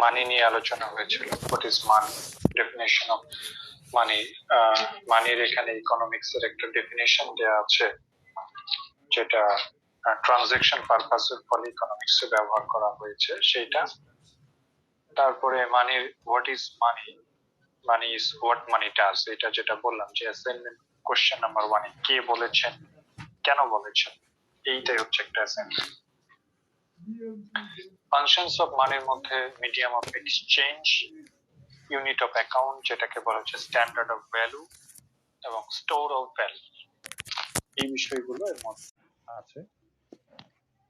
মানি নিয়ে আলোচনা হয়েছিল। What is money, definition of money. মানির এখানে ইকোনমিক্স এর একটা ডেফিনেশন দেওয়া আছে, যেটা ট্রানজেকশন পারপাসের ফলে ইকোনমিক্স এ ব্যবহার করা হয়েছে সেইটা। তারপরে মানির what is money, money is what money does, এটা যেটা বললাম যে অ্যাসাইনমেন্ট কোশ্চেন নাম্বার 1 এ কে বলেছেন, কেন বলেছেন, এইটাই হচ্ছে একটা অ্যাসাইনমেন্ট। ফাংশনস অফ মানির মধ্যে medium of exchange, unit of account যেটাকে বলা হচ্ছে স্ট্যান্ডার্ড অফ ভ্যালু, এবং স্টোর অফ ভ্যালু, এই বিষয়গুলো এর মধ্যে আছে।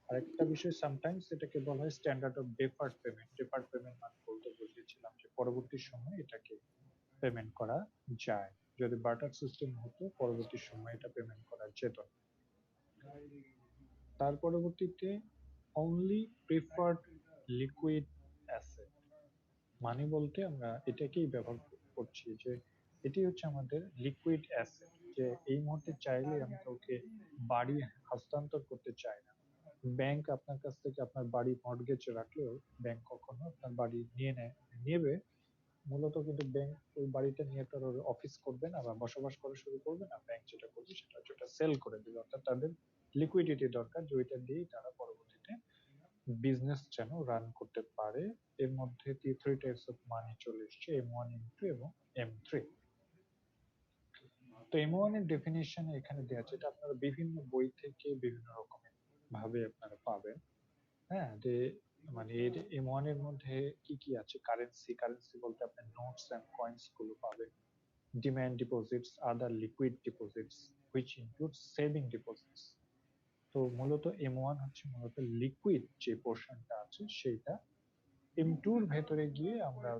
আরেকটা বিষয় সামটাইমস এটাকে বলা হয় standard of deferred payment. Deferred payment মানে বলতে বুঝিয়েছিলাম যে পরবর্তী সময় এটাকে পেমেন্ট করা যায়। যদি বার্টার সিস্টেম হতো পরবর্তী সময় এটা পেমেন্ট করা যেত। তার পরবর্তীতে অনলি প্রিফার্ড লিকুইড অ্যাসেট, মানি বলতে আমরা এটাকেই ব্যবহার করছি যে এটি হচ্ছে আমাদের লিকুইড অ্যাসেট, যে এই মুহূর্তে চাইলে আমি কাউকে বাড়ি হস্তান্তর করতে চাই না। ব্যাংক আপনার কাছ থেকে আপনার বাড়ি মর্টগেজ রাখলেও ব্যাংক কখনো আপনার বাড়ি নেবে মূলত, কিন্তু ব্যাংক ওই বাড়িটা নিয়ে তার অফিস করবে না বা বসবাস করা শুরু করবে না। ব্যাংক যেটা করবে সেটা হচ্ছে সেল করে দেবে, অর্থাৎ তাদের লিকুইডিটি দরকার, যেটা দিয়েই তারা পরবর্তীতে বিজনেস যেন রান করতে পারে। এর মধ্যে থ্রি টাইপস অফ মানি চলে এসছে, M1, M2 এবং M3। তো M1 এর ডেফিনিশন এখানে দেওয়া আছে, এটা আপনারা বিভিন্ন বই থেকে বিভিন্ন রকমের ভাবে আপনারা পাবেন। হ্যাঁ, যে মানে এর M1 এর মধ্যে কি কি আছে, কারেন্সি, কারেন্সি বলতে আপনি নোটস এন্ড কয়েন্স গুলো পাবেন, demand deposits, other liquid deposits which include saving deposits. তো মূলত M1 হচ্ছে মূলত লিকুইড যে পোর্শনটা আছে সেইটা। M2 এর ভেতরে গিয়ে আমরা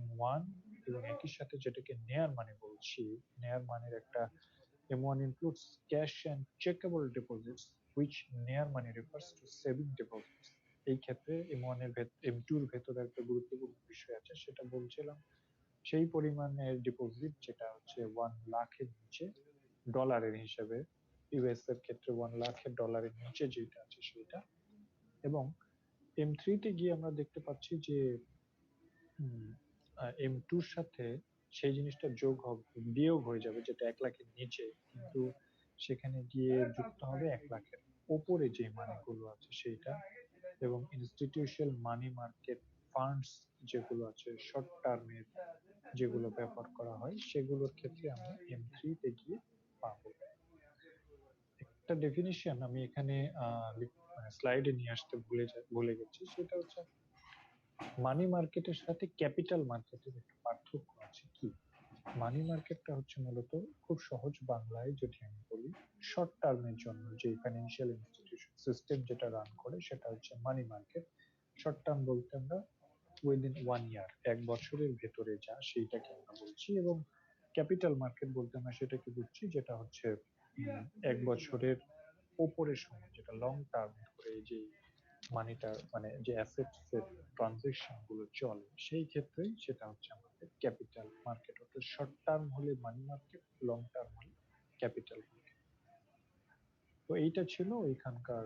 M1 এবং একই সাথে যেটাকে নেয়ার মানে বলছি, নেয়ার মানের একটা M1 includes cash and checkable deposits which near money refers to saving deposits। এই ক্ষেত্রে M1 এর M2 এর ভেতরে একটা গুরুত্বপূর্ণ বিষয় আছে, সেটা বলছিলাম সেই পরিমাণের ডিপোজিট যেটা হচ্ছে 1 লাখের নিচে ডলারের হিসেবে, ইউএস এর ক্ষেত্রে 1 লাখের ডলারের নিচে যেটা আছে সেটা। এবং M3 তে গিয়ে আমরা দেখতে পাচ্ছি যে M2 এর সাথে সেই জিনিসটা বিয়োগ হয়ে যাবে, যেটা 1 লাখের নিচে, কিন্তু সেখানে গিয়ে যুক্ত হবে 1 লাখের উপরে যে মানিগুলো আছে সেইটা। এবং ইনস্টিটিউশনাল মানি মার্কেট ফান্ডস যেগুলো আছে শর্ট টার্মের, যেগুলো ব্যবহার করা হয় সেগুলোর ক্ষেত্রে আমরা M3 তে গিয়ে পাবো। একটা ডেফিনিশন আমি এখানে স্লাইডে নিয়ে আসতে ভুলে গেছি, সেটা হচ্ছে মানি মার্কেটের সাথে ক্যাপিটাল মার্কেটের একটা পার্থক্য আছে। কি, মানি মার্কেটটা হচ্ছে মূলত খুব সহজ বাংলায় যদি আমি বলি, শর্ট টার্মের জন্য যে ফাইন্যান্সিয়াল ইনস্টিটিউশন সিস্টেম যেটা রান করে সেটা হচ্ছে মানি মার্কেট। শর্ট টার্ম বলতে আমরা উইদিন 1 ইয়ার, 1 বছরের ভেতরে যা সেইটাকে আমরা বলছি। এবং ক্যাপিটাল মার্কেট বলতে আমরা সেটাকে বুঝছি যেটা হচ্ছে 1 বছরের ওপরের সময়, যেটা লং টার্ম ধরে যে মানিটা মানে যে অ্যাসেটস এর ট্রানজেকশন গুলো চলে, সেই ক্ষেত্রেই সেটা হচ্ছে আমাদের ক্যাপিটাল মার্কেট। অর্থাৎ শর্ট টার্ম হলে মানি মার্কেট, লং টার্ম হলে ক্যাপিটাল মার্কেট। তো এইটা ছিল এখানকার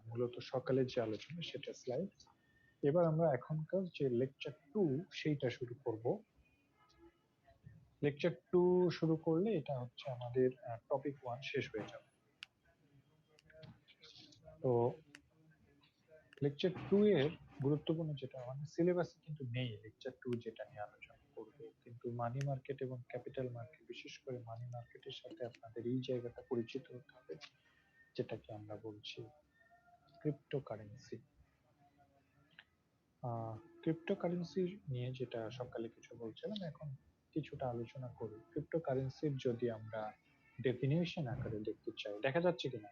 মূলত সকালে যে আলোচনা সেটা স্লাইড। এবার আমরা এখনকার যে লেকচার 2 সেইটা শুরু করব। লেকচার 2 শুরু করলে এটা হচ্ছে আমাদের টপিক 1 শেষ হয়ে যাবে। তো লেকচার 2 এর গুরুত্বপূর্ণ যেটা আমাদের সিলেবাসে কিন্তু নেই, লেকচার 2 যেটা নিয়ে আলোচনা করব, কিন্তু মানি মার্কেট এবং ক্যাপিটাল মার্কেট, বিশেষ করে মানি মার্কেটের সাথে আপনাদের এই জায়গাটা পরিচিত হতে হবে, যেটাকে আমরা বলছি ক্রিপ্টোকারেন্সি। ক্রিপ্টোকারেন্সি নিয়ে যেটা সকালে কিছু বলছিলাম, এখন কিছুটা আলোচনা করি। ক্রিপ্টোকারেন্সির যদি আমরা ডেফিনিশন আকারে দেখতে চাই, দেখা যাচ্ছে কিনা?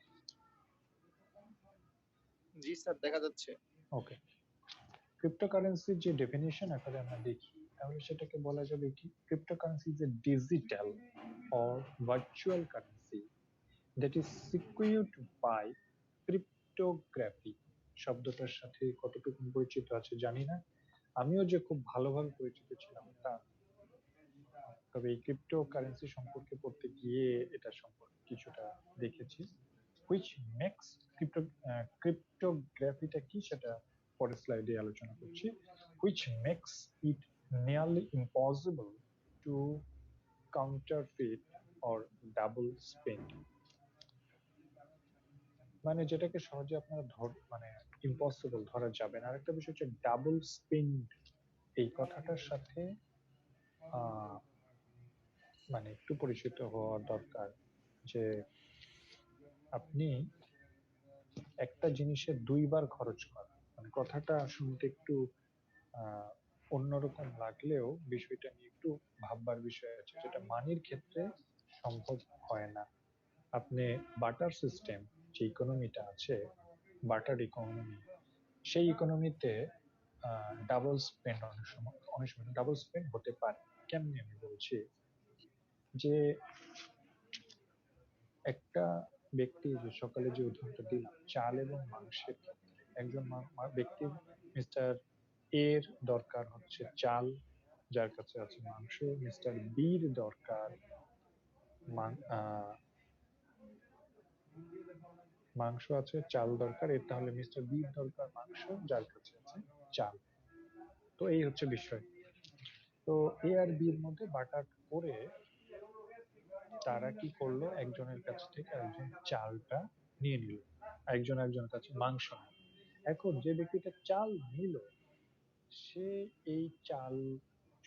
জি স্যার, দেখা যাচ্ছে। ওকে, ক্রিপ্টোকারেন্সির যে ডেফিনিশন আকারে আমরা দেখি, তাহলে সেটাকে বলা যাবে কি, cryptocurrency is a digital or virtual currency that is secured by cryptography. শব্দটার সাথে কতটুকু পরিচিত আছে জানি না, আমিও যে খুব ভালোভাবে পরিচিত ছিলাম তা, তবে এই ক্রিপ্টোকারেন্সি সম্পর্কে পড়তে গিয়ে এটা সম্পর্কে কিছুটা দেখেছি। হুইচ মেক্স ক্রিপ্টোগ্রাফিটা কি সেটা পরের স্লাইডে আলোচনা করছি, which makes it nearly impossible to counterfeit or double spend। মানে যেটাকে সহজে আপনারা মানে ইম্পসিবল ধরা যাবে না। আরেকটা বিষয় হচ্ছে ডাবল স্পেন্ড, এই কথাটার সাথে আহ মানে একটু পরিচিত হওয়া দরকার, যে আপনি একটা জিনিসে দুইবার খরচ করা, মানে কথাটা শুনতে একটু আহ অন্যরকম লাগলেও বিষয়টা নিয়ে একটু ভাববার বিষয় আছে, যেটা মানির ক্ষেত্রে সম্ভব হয় না। আপনি বাটার সিস্টেম, যে ইকোনমিটা আছে, বাটার ইকোনমি, সেই ইকোনমিতে ডাবল স্পেন্ড অনেক সময় ডাবল স্পেন্ড হতে পারে। কেমনি আমি বলছি, যে একটা ব্যক্তি, যে সকালে যে উদাহরণটা দিলাম চাল এবং মাংসের ক্ষেত্রে, একজন ব্যক্তির মিস্টার এর দরকার হচ্ছে চাল, যার কাছে আছে মাংস। মিস্টার বির দরকার মাংস আছে, চাল দরকার এর, তাহলে মিস্টার বির দরকার মাংস, যার কাছে আছে চাল। তো এই হচ্ছে বিষয়। তো এ আর বির মধ্যে বাটার করে তারা কি করলো, একজনের কাছ থেকে একজন চালটা নিয়ে নিল, একজনের কাছে মাংস নিল। এখন যে ব্যক্তিটা চাল নিল, সে এই চাল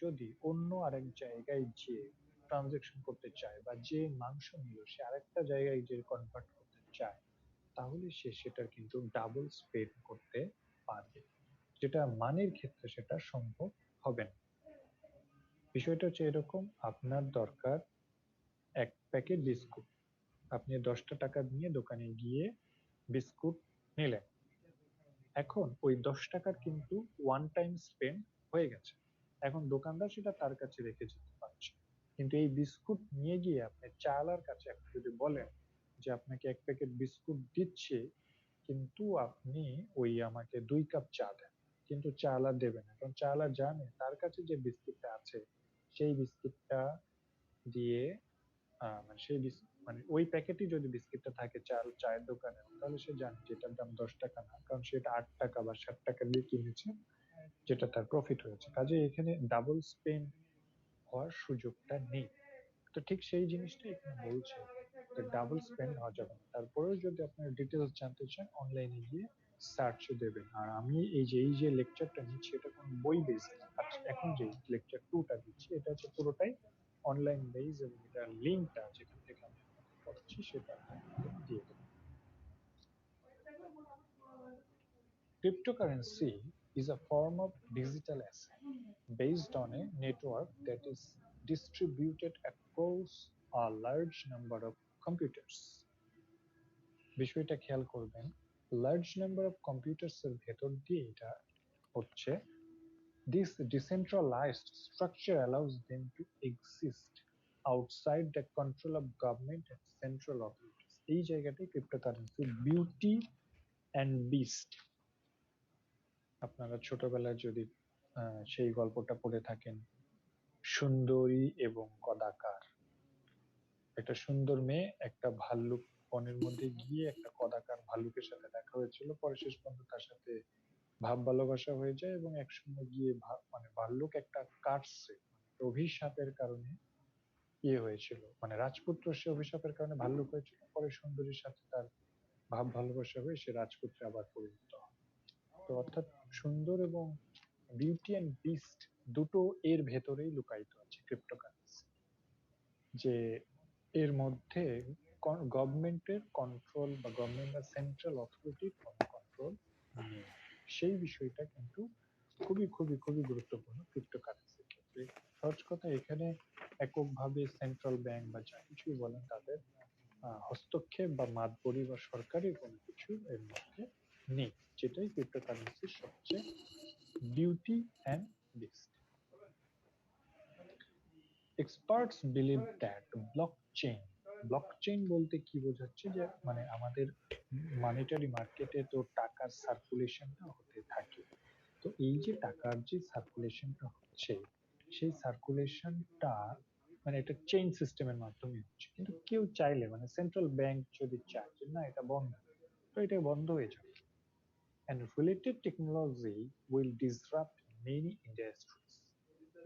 যদি অন্য আরেক জায়গায় যে ট্রানজেকশন করতে চায়, বা যে মাংস নিল সে আরেকটা জায়গায় যে কনভার্ট করতে চায়, তাহলে সে সেটা কিন্তু ডাবল স্পেন্ড করতে পারবে, যেটা মানের ক্ষেত্রে সেটা সম্ভব হবে না। বিষয়টা হচ্ছে এরকম, আপনার দরকার এক প্যাকেট বিস্কুট, আপনি 10টা টাকা দিয়ে দোকানে গিয়ে বিস্কুট নিলেন। এখন ওই 10 টাকার কিন্তু ওয়ান টাইম স্পেন্ড হয়ে গেছে, এখন দোকানদার সেটা তার কাছে রেখে যেতে পারছে। কিন্তু এই বিস্কুট নিয়ে গিয়ে আপনি চালার কাছে আপনি যদি বলেন যে আপনাকে এক প্যাকেট বিস্কুট দিচ্ছি, কিন্তু আপনি ওই আমাকে 2 কাপ চা দেন, কিন্তু চালা দেবে না, কারণ চালা জানে তার কাছে যে বিস্কিটটা আছে সেই বিস্কিটটা দিয়ে মানে সেই মানে ওই প্যাকেটে যদি বিস্কিটটা থাকে চায়ের দোকানে, তাহলে সে জানে যে এটার দাম 10 টাকা না, কারণ সেটা 8 টাকা বা 7 টাকা দিয়ে কিনেছে, যেটা তার প্রফিট হয়েছে। কাজে এখানে ডাবল স্পেন্ড হওয়ার সুযোগটা নেই। তো ঠিক সেই জিনিসটাই এখানে বলছে, ডাবল স্পেন্ড হওয়া যাবে না। তারপরেও যদি আপনার ডিটেলস জানতে চান, অনলাইনে গিয়ে সার্চ দেবেন। আর আমি এই যে লেকচারটা নিচ্ছি, এটা কোনো বই বেস না। এখন যে লেকচার 2টা দিচ্ছি, এটা হচ্ছে পুরোটাই অনলাইন বেস, এবং এটা লিঙ্কটা যেখান থেকে আমি আপনাদের পড়াচ্ছি সেটা দিয়ে দেবো। Cryptocurrency is a form of digital asset based on a network that is distributed across a large number of computers. বিষয়টা খেয়াল করবেন, লার্জ নাম্বার অফ কম্পিউটার্স এর ভেতর দিয়ে এটা হচ্ছে। This decentralized structure allows them to exist outside the control of government and central authorities। এই জায়গাটাই ক্রিপ্টোকারেন্সি বিউটি অ্যান্ড বিস্ট। আপনারা ছোটবেলায় যদি সেই গল্পটা পড়ে থাকেন, সুন্দরী এবং কদাকার। একটা সুন্দর মেয়ে একটা ভাল্লুক বনের মধ্যে গিয়ে একটা কদাকার ভাল্লুকের সাথে দেখা হয়েছিল, পরে শেষ পর্যন্ত তার সাথে ভাব ভালোবাসা হয়ে যায়, এবং একসময় গিয়ে মানে ভাল্লুক একটা কাটছে, অভিশাপের কারণে ইয়ে হয়েছিল, মানে রাজপুত্র সে অভিশাপের কারণে ভাল্লুক হয়েছিল, পরে সুন্দরীর সাথে তার ভাব ভালোবাসা হয়ে সে রাজপুত্রে আবার পরিণত হয়। তো অর্থাৎ সুন্দর এবং বিউটি অ্যান্ড বিস্ট দুটো এর ভেতরেই লুকায়িত আছে ক্রিপ্টোকারেন্সি, যে এর মধ্যে গভর্নমেন্টের কন্ট্রোল বা গভর্নমেন্ট বা সেন্ট্রাল অথরিটির কোনো কন্ট্রোল নেই। সেই বিষয়টা কিন্তু খুবই খুবই খুবই গুরুত্বপূর্ণ ক্রিপ্টোকারেন্সির ক্ষেত্রে। সহজ কথা, এখানে এককভাবে সেন্ট্রাল ব্যাংক বা যা কিছুই বলেন তাদের হস্তক্ষেপ বা মাতবরি বা সরকারি কোনো কিছু এর মধ্যে নেই, যেটাই ক্রিপ্টোকারেন্সির সবচেয়ে beauty and best. Experts believe that blockchain বলতে কি বোঝাচ্ছে, যে মানে আমাদের মনিটারি মার্কেটে তো টাকার সার্কুলেশনটা হতে থাকে। তো এই যে টাকার যে সার্কুলেশনটা হচ্ছে, সেই সার্কুলেশনটা মানে এটা চেইন সিস্টেমের মাধ্যমে হচ্ছে, কিন্তু কেউ চাইলে, মানে সেন্ট্রাল ব্যাংক যদি চায় যে না এটা বন্ধ, তো এটা বন্ধ হয়ে যাবে। and related technology will disrupt many industries.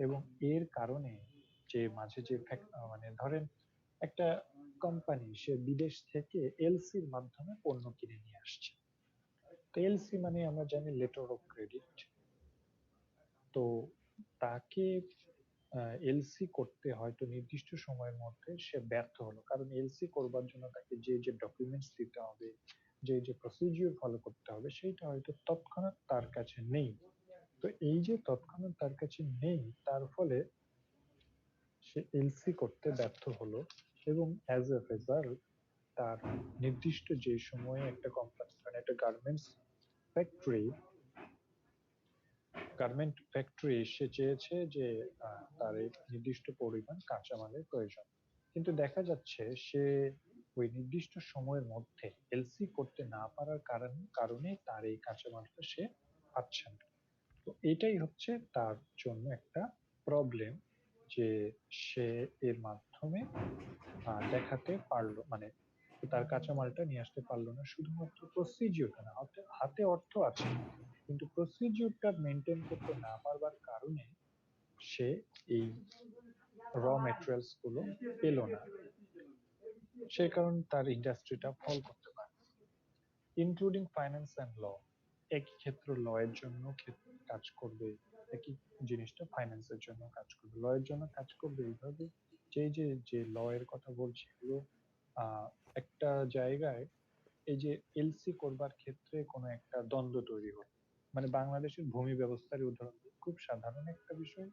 এবং এর কারণে যে মাঝে যে মানে ধরেন একটা কোম্পানি সে বিদেশ থেকে এলসির মাধ্যমে পণ্য কিনে নিয়ে আসছে। তো এলসি মানে আমরা জানি লেটার অফ ক্রেডিট। তো তাকে এলসি করতে হয়তো নির্দিষ্ট সময়ের মধ্যে সে ব্যর্থ হলো, কারণ এলসি করবার জন্য তাকে যে যে ডকুমেন্টস দিতে হবে, যে যে প্রসিডিউর ফলো করতে হবে, সেইটা হয়তো তৎক্ষণাৎ তার কাছে নেই। তো এই যে তৎক্ষণাৎ তার কাছে নেই, তার ফলে সে এলসি করতে ব্যর্থ হলো এবং অ্যাজ এ রেজাল্ট তার নির্দিষ্ট যে সময়ে একটা কোম্পানি, মানে একটা গার্মেন্ট ফ্যাক্টরি সে চেয়েছে যে তার এই নির্দিষ্ট পরিমাণ কাঁচামালের প্রয়োজন, কিন্তু দেখা যাচ্ছে সে ওই নির্দিষ্ট সময়ের মধ্যে এলসি করতে না পারার কারণে তার এই কাঁচামালটা সে পাচ্ছে না। তো এটাই হচ্ছে তার জন্য একটা প্রবলেম, যে সে এর মাধ্যমে দেখাতে পারলো, মানে তার কাঁচামালটা নিয়ে আসতে পারলো না, শুধুমাত্র প্রসিডিওরটা না, হাতে অর্থ আছে কিন্তু প্রসিডিওরটা মেনটেন করতে না পারবার কারণে সে এই র ম্যাটেরিয়ালস গুলো পেল না। সে কারণে তার ইন্ডাস্ট্রিটা ফল করতে পারে। ইনক্লুডিং ফাইন্যান্স অ্যান্ড ল, একই ক্ষেত্র ল এর জন্য কাজ করবে, একই জিনিসটা ফাইন্যান্সের জন্য কাজ করবে। ল এর জন্য কাজ করবে এইভাবে যে যে ল এর কথা বলছি এগুলো একটা জায়গায় এই যে এলসি করবার ক্ষেত্রে কোনো একটা দ্বন্দ্ব তৈরি হয়, মানে বাংলাদেশের ভূমি ব্যবস্থার উদাহরণ খুব সাধারণ একটা বিষয়,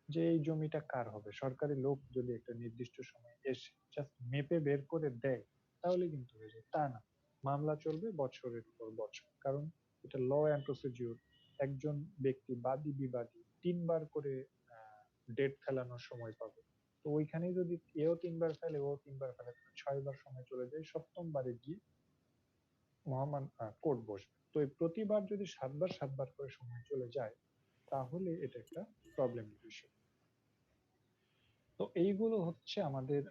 যে এই জমিটা কার হবে, সরকারি লোক যদি একটা নির্দিষ্ট সময় এসে জাস্ট মেপে বের করে দেয় তাহলে কিন্তু হয়ে যায়, তা না, মামলা চলবে বছরের পর বছর, কারণ এটা ল অ্যান্ড প্রসিডিউর। একজন ব্যক্তি বাদী বিবাদী তিনবার করে ডেট ফেলানোর সময় পাবে, তো ওইখানে যদি এও তিনবার ফেলে ও তিনবার ফেলে, 6বার সময় চলে যায়, সপ্তমবারে গিয়ে মহামান কোর্ট বসবে। তো এই প্রতিবার যদি 7বার করে সময় চলে যায় তাহলে এটা একটা প্রবলেমের বিষয়। তো এইগুলো হচ্ছে আমাদের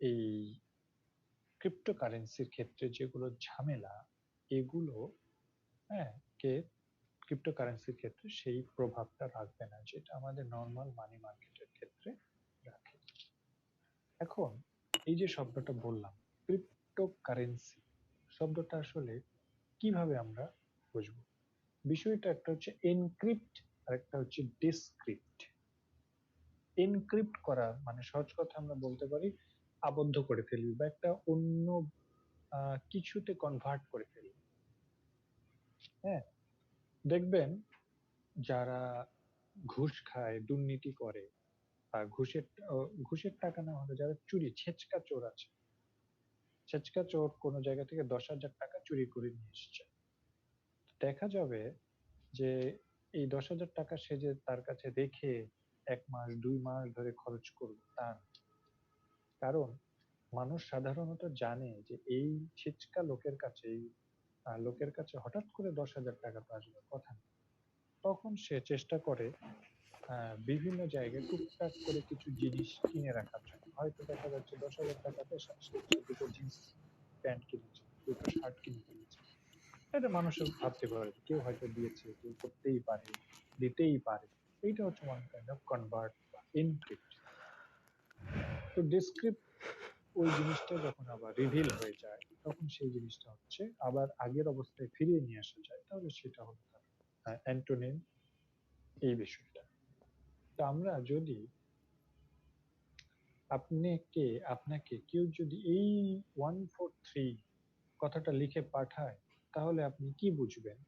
এই ক্রিপ্টোকারেন্সির ক্ষেত্রে যেগুলো ঝামেলা, এগুলো হ্যাঁ কে ক্রিপ্টোকারেন্সির ক্ষেত্রে সেই প্রভাবটা রাখবে না যেটা আমাদের নর্মাল মানি মার্কেটের ক্ষেত্রে রাখে। এখন এই যে শব্দটা বললাম ক্রিপ্টোকারেন্সি, শব্দটা আসলে কিভাবে আমরা বুঝবো? বিষয়টা একটা হচ্ছে এনক্রিপ্ট আর একটা হচ্ছে ডিসক্রিপ্ট। এনক্রিপ্ট করা মানে সহজ কথা আমরা বলতে পারি আবদ্ধ করে ফেলবি বা একটা অন্য কিছুতে কনভার্ট করে ফেলবি। হ্যাঁ, দেখবেন যারা ঘুষ খায়, দুর্নীতি করে, বা ঘুষের টাকা না হলে যারা চুরি, ছেচকা চোর আছে, ছেচকা চোর কোনো জায়গা থেকে 10,000 টাকা চুরি করে নিয়ে এসছে, দেখা যাবে যে এই 10,000 টাকা সে যে তার কাছে রেখে 1 মাস 2 মাস ধরে খরচ করবে তা না। কারণ মানুষ সাধারণত জানে যে এই ছিচকা লোকের কাছে হঠাৎ করে 10,000 টাকা তো আসবার কথা না। তখন সে চেষ্টা করে বিভিন্ন জায়গায় টুকটাক করে কিছু জিনিস কিনে রাখার জন্য। হয়তো দেখা যাচ্ছে 10,000 টাকাতে সাথে সাথে সে দুটো জিন্স প্যান্ট কিনেছে, দুটো শার্ট কিনে ফেলেছে। এটা মানুষের ভাবতে পারে, কেউ হয়তো দিয়েছে, কেউ করতেই পারে, দিতেই পারে। এইটা হচ্ছে ওয়ান কাইন্ড অফ কনভার্ট বা এনক্রিপ্ট। তো ডিসক্রিপ্ট ওই জিনিসটা যখন আবার রিভিল হয়ে যায় তখন সেই জিনিসটা হচ্ছে আবার আগের অবস্থায় ফিরিয়ে নিয়ে আসা যায়, তাহলে সেটা হলো তার অ্যান্টোনিম এই বিষয়টা। তো আমরা যদি আপনাকে কেউ যদি এই 143 কথাটা লিখে পাঠায় তাহলে আপনি কি বুঝবেন?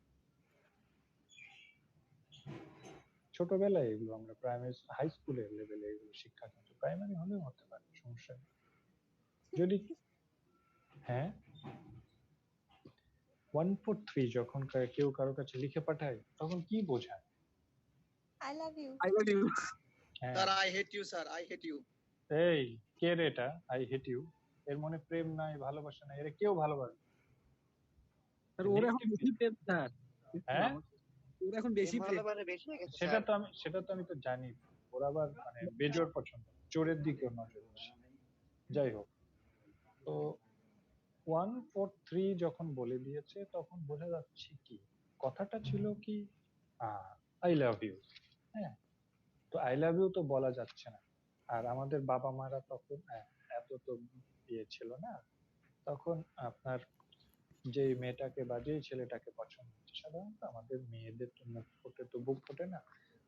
ছোটবেলায় এগুলো আমরা প্রাইমারি হাই স্কুলের লেভেলে এগুলো শিক্ষা, কিন্তু প্রাইমারি হলেও হতে পারে, সমস্যা নেই যদি। হ্যাঁ, 143 যখন কেউ কারো কাছে লিখে পাঠায় তখন কি বোঝায়? I love you. I love you. হ্যাঁ, Sir, I hate you, sir. I hate you. এই কে রে এটা আই হেট ইউ, এর মনে প্রেম নাই ভালোবাসা নাই, এর কেউ ভালোবাসে? স্যার ওরা এখন বেশি প্রেম স্যার। হ্যাঁ, ওরা এখন বেশি প্রেম। সেটা তো আমি তো জানি, ওরা আবার মানে বেজোড় পছন্দ, চোরের দিকে নজর আছে। যাই হোক, তো 143 যখন বলে দিয়েছে তখন বোঝা যাচ্ছে কি কথাটা ছিল কি আই লাভ ইউ। হ্যাঁ, তো আই লাভ ইউ তো বলা যাচ্ছে না। আর আমাদের বাবা মারা তখন এত তো ইয়ে ছিল না। তখন আপনার যে মেয়েটাকে বা যে ছেলেটাকে পছন্দ হচ্ছে সাধারণত আমাদের মেয়েদের তো মুখ ফুটে তো বুক ফোটে না,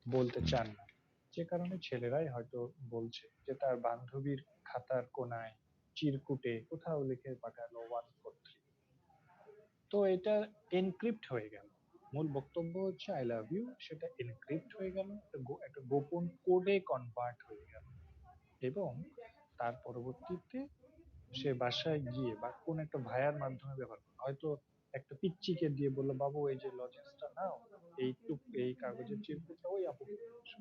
বলতে চান না। যে কারণে ছেলেরাই হয়তো বলছে যে তার বান্ধবীর খাতার কোনায় চিরকুটে কোথাও লিখে পাঠালো 143। তো এটা এনক্রিপ্ট হয়ে গেল। মূল বক্তব্য হচ্ছে আই লাভ ইউ, সেটা এনক্রিপ্ট হয়ে গেল, একটা গোপন কোডে কনভার্ট হয়ে গেল। এবং তার পরবর্তীতে সে বাসায় গিয়ে বা কোন একটা ভাইয়ার মাধ্যমে ব্যবহার করে, হয়তো একটা পিচ্চিকে দিয়ে বললো বাবু এই যে লজেন্সটা নাও, এই কাগজের চিরকুটটা ওই আপুকে দিয়ে আসো।